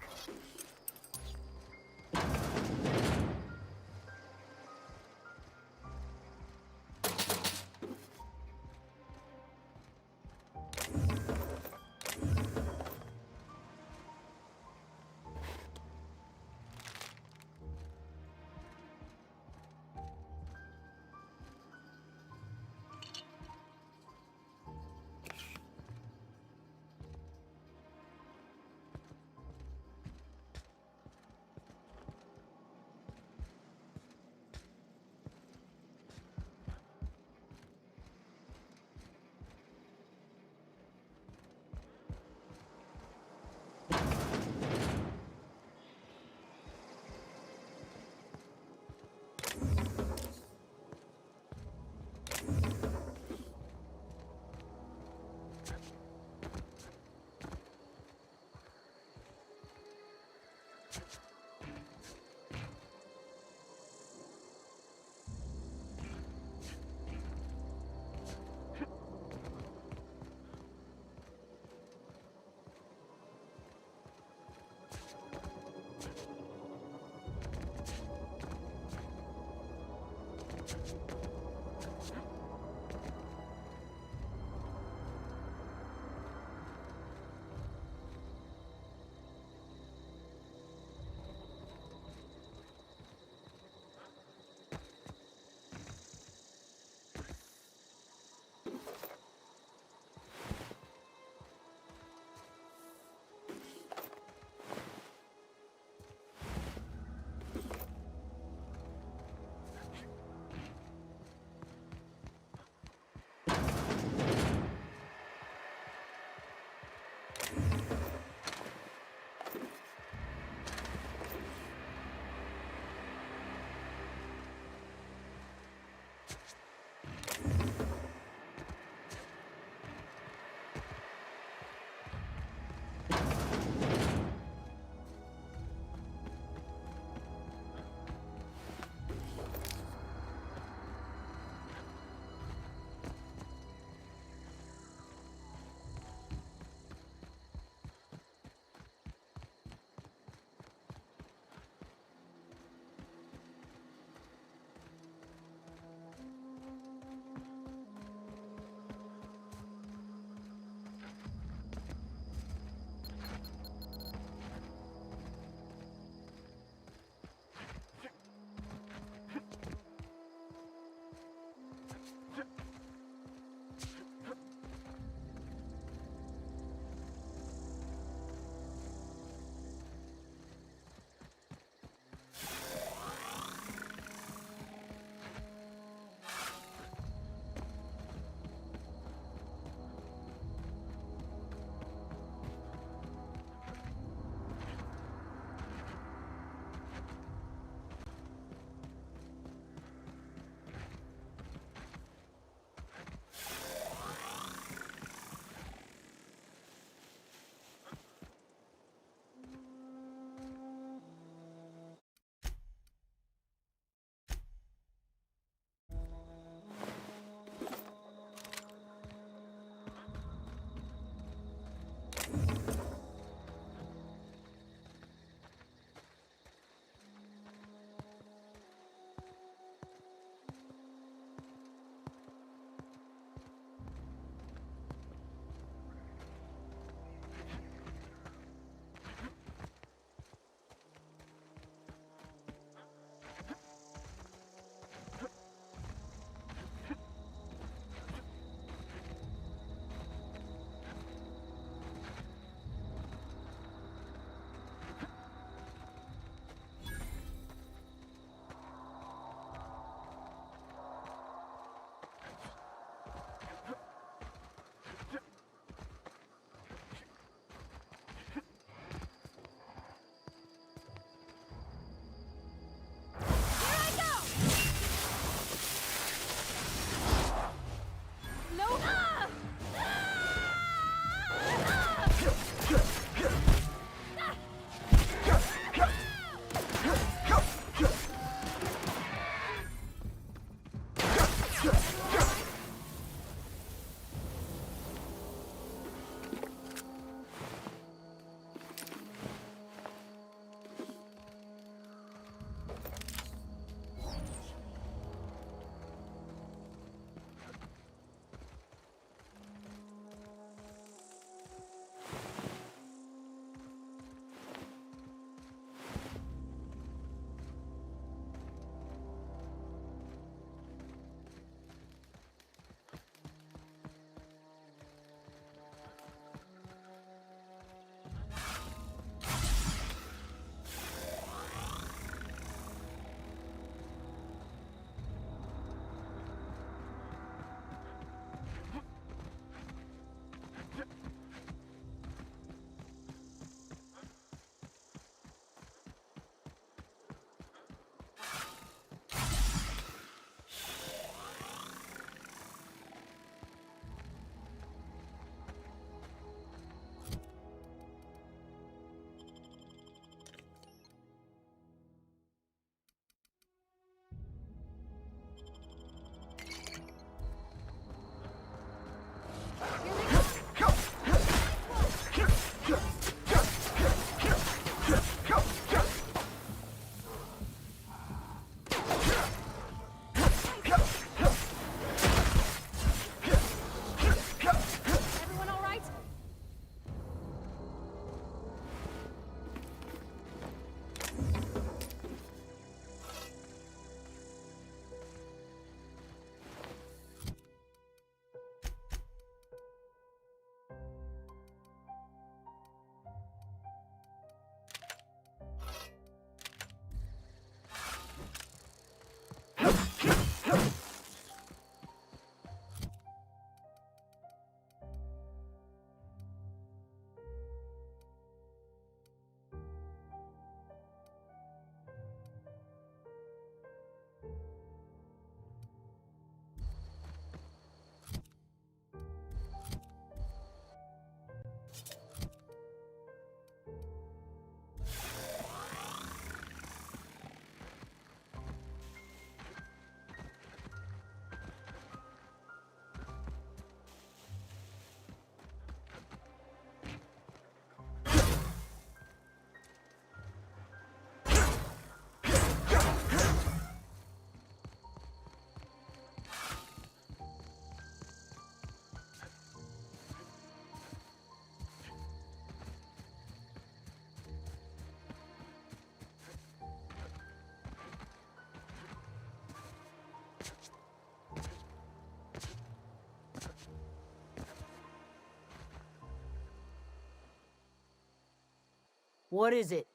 What is it?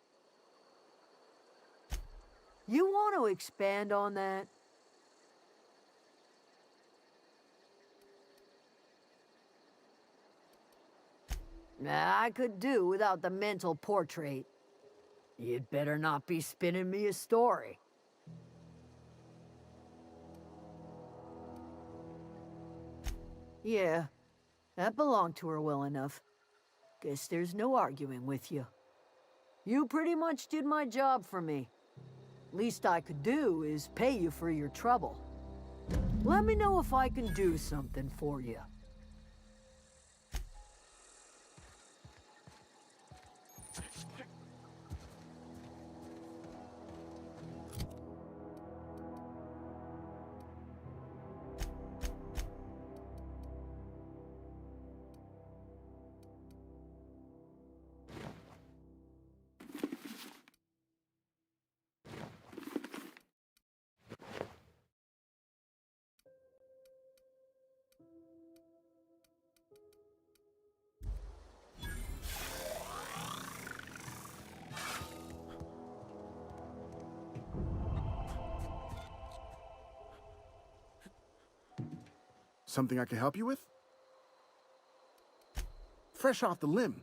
You want to expand on that? Nah, I could do without the mental portrait. You'd better not be spinning me a story. Yeah, that belonged to her well enough. Guess there's no arguing with you. You pretty much did my job for me. Least I could do is pay you for your trouble. Let me know if I can do something for you. Something I can help you with? Fresh off the limb.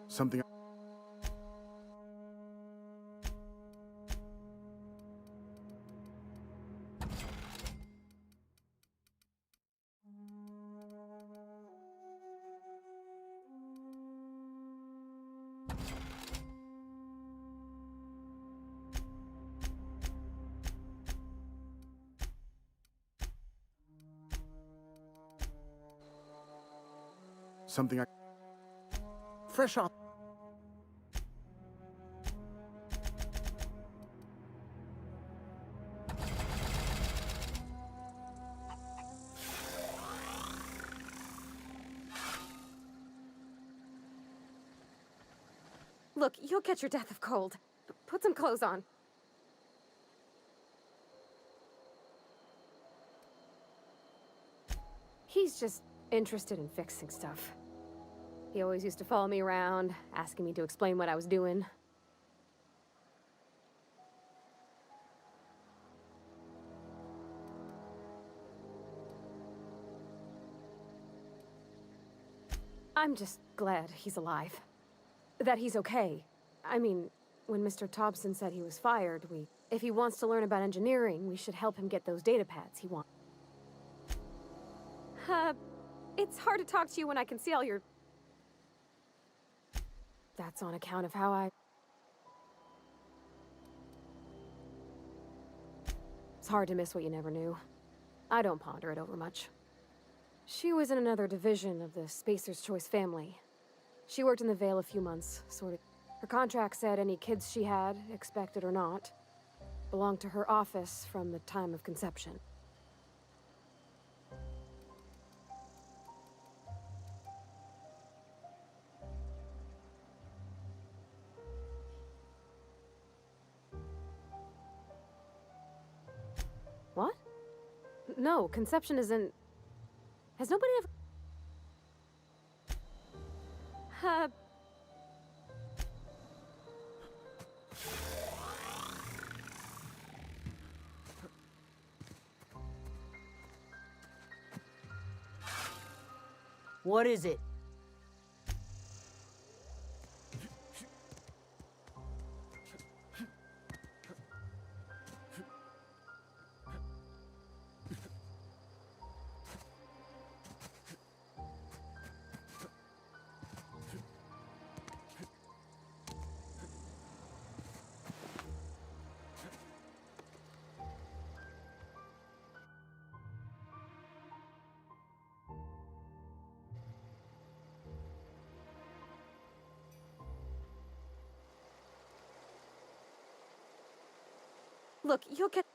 Something. Something I. Fresh off. Look, you'll catch your death of cold. Put some clothes on. He's just interested in fixing stuff. He always used to follow me around, asking me to explain what I was doing. I'm just glad he's alive. That he's okay. I mean, when Mr. Thompson said he was fired, if he wants to learn about engineering, we should help him get those data pads he wants. It's hard to talk to you when I can see all your... That's on account of how I... It's hard to miss what you never knew. I don't ponder it over much. She was in another division of the Spacer's Choice family. She worked in the Vale a few months, sort of. Her contract said any kids she had, expected or not, belonged to her office from the time of conception. No, conception isn't... Has nobody ever... What is it? Look, you'll get...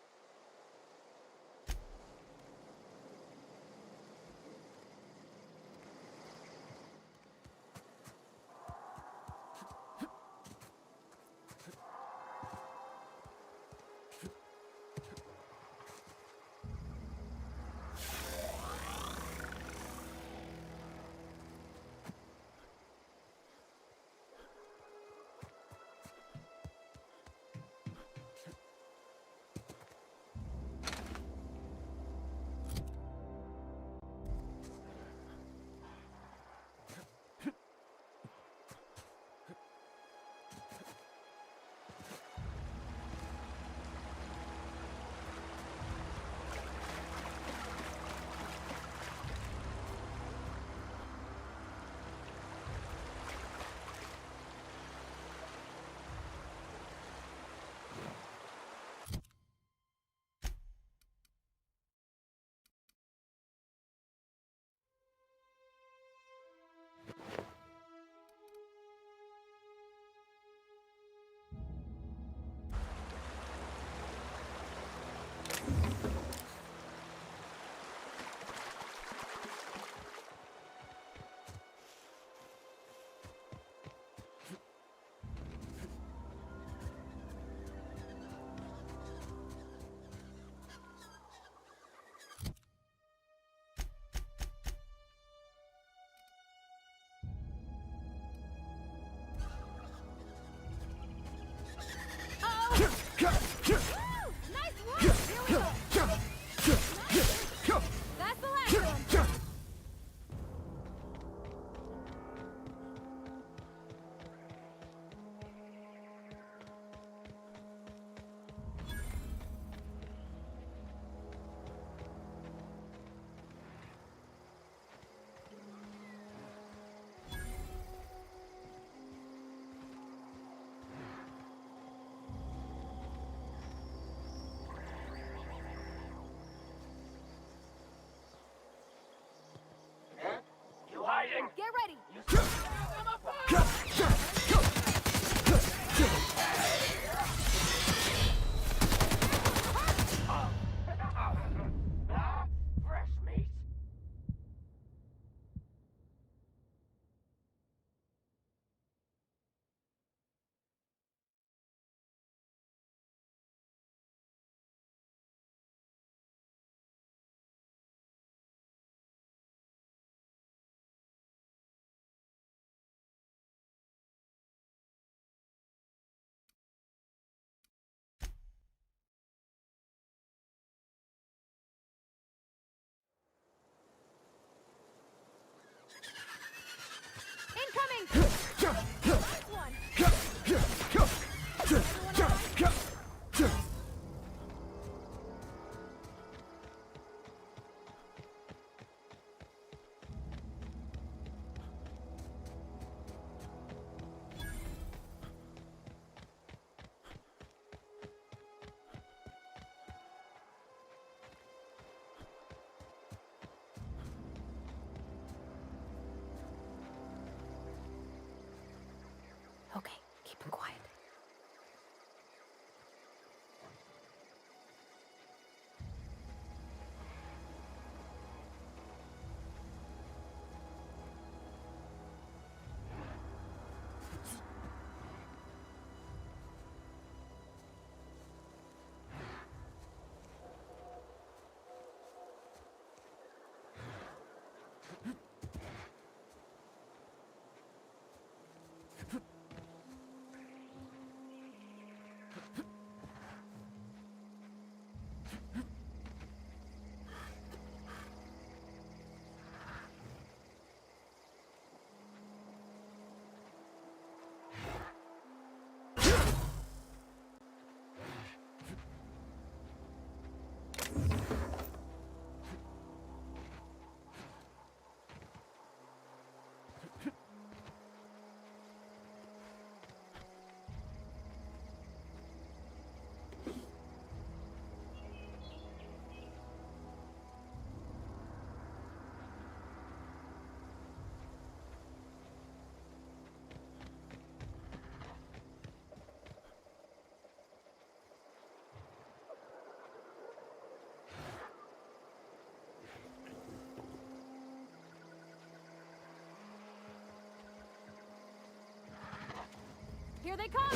Here they come!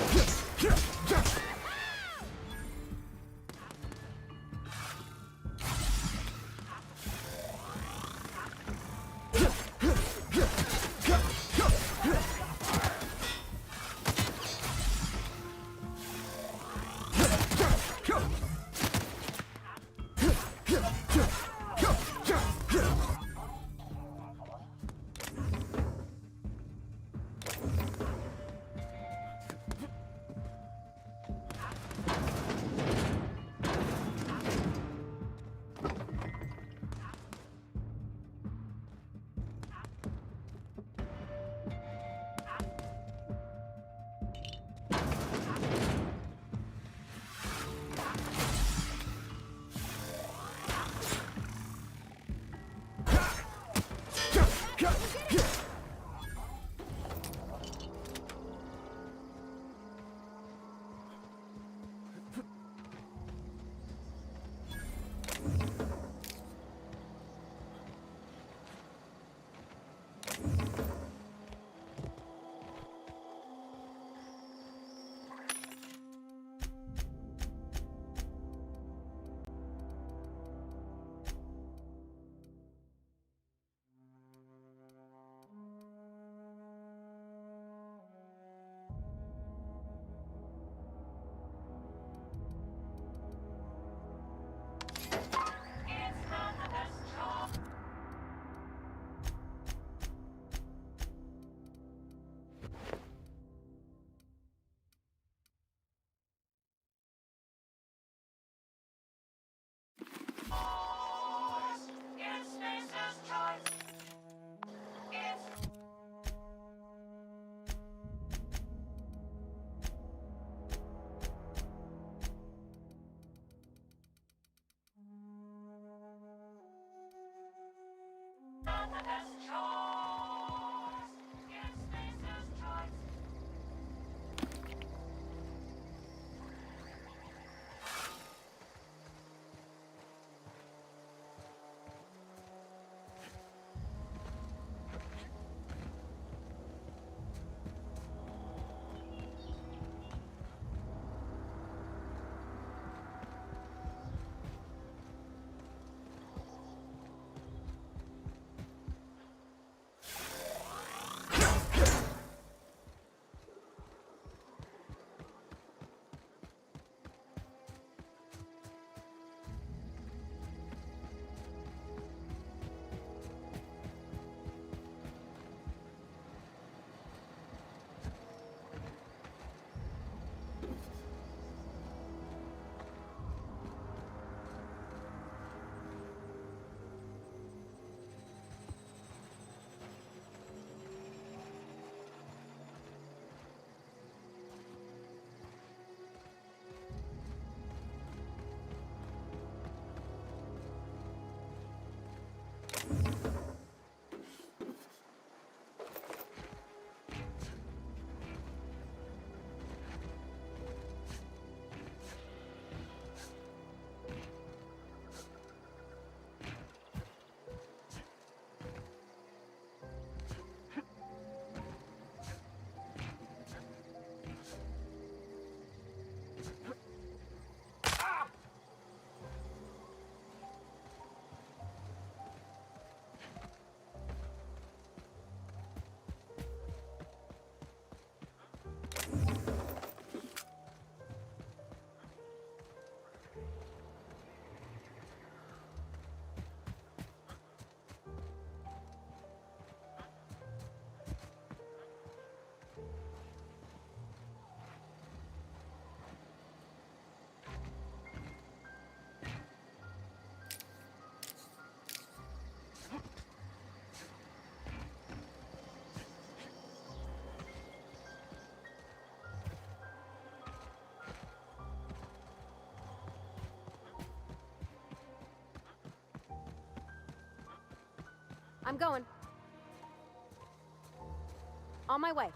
I'm going. On my way.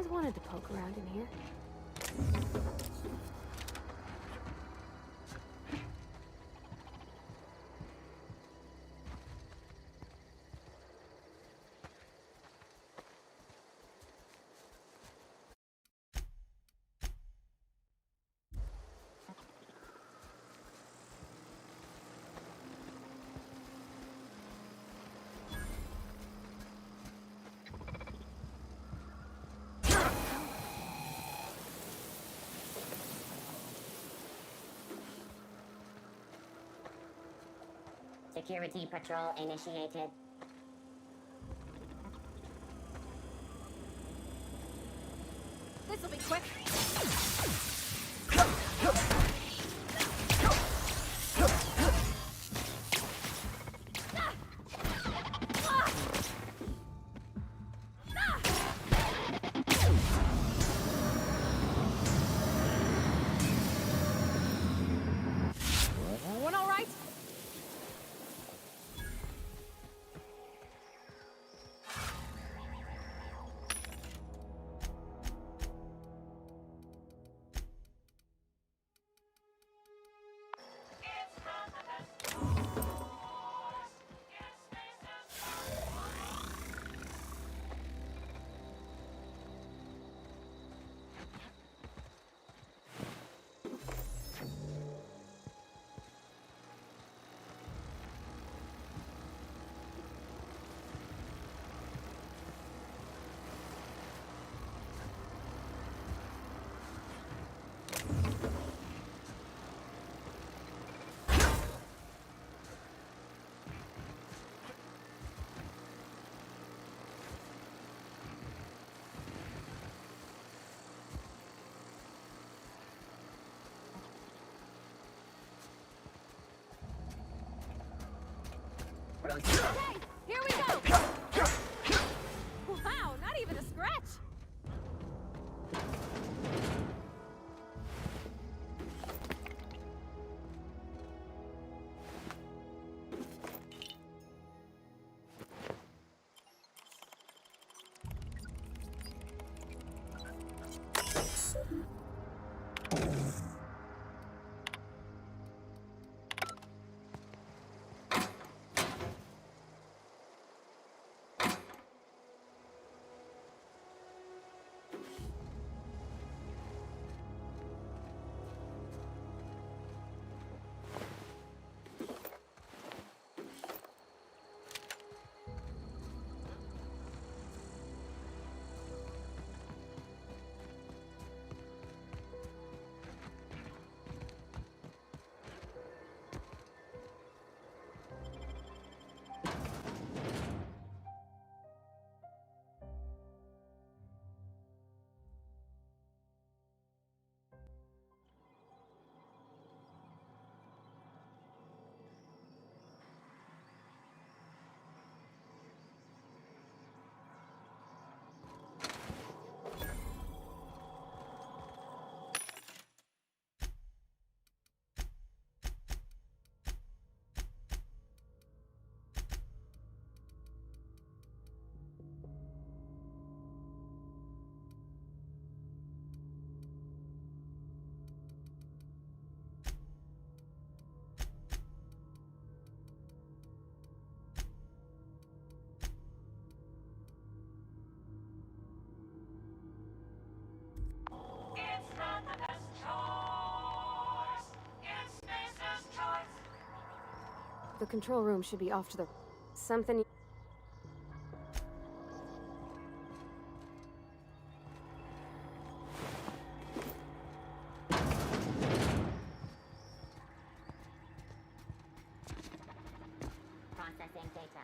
always wanted to poke around in here. Security patrol initiated. This'll be quick. Everyone all right? Okay, here we go! Wow, not even a scratch! The control room should be off to the... Something... Processing data.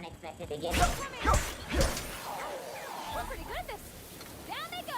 unexpected beginning. We're pretty good at this. Down they go.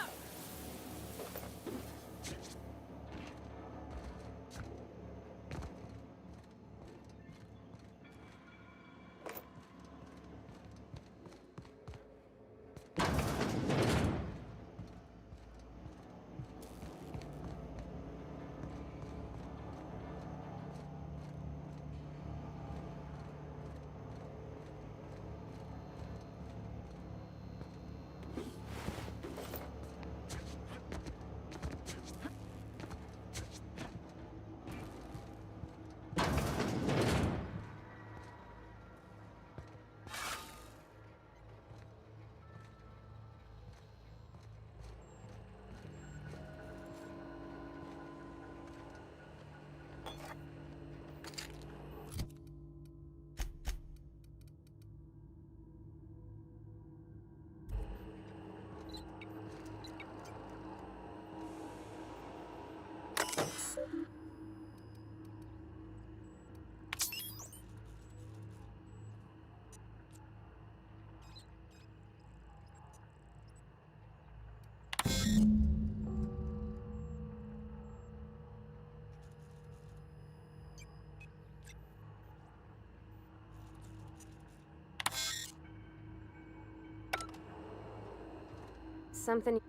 Something.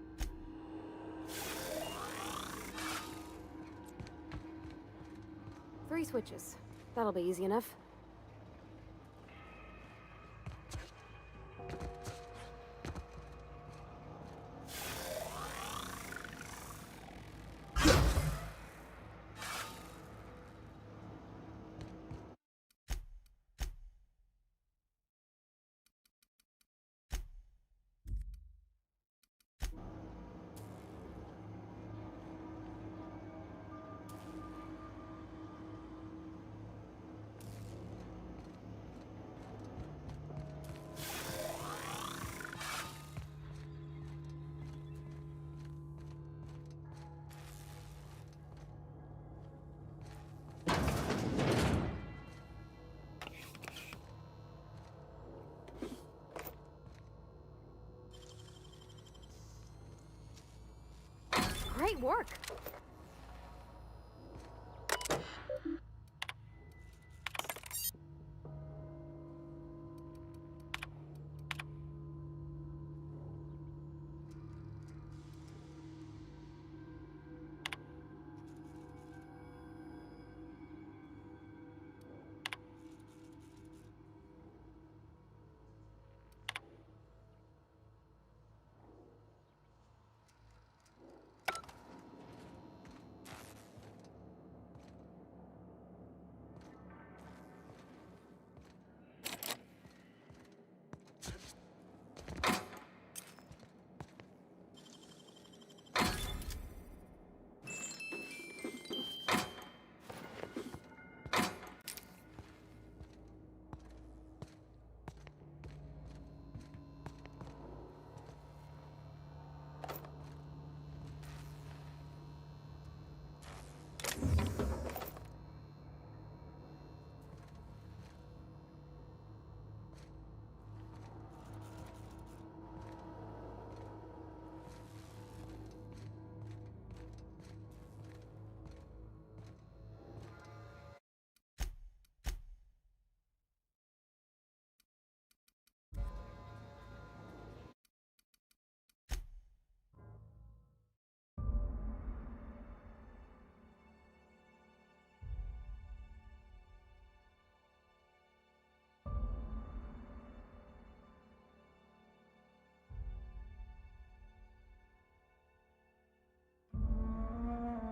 3 switches. That'll be easy enough. Great work.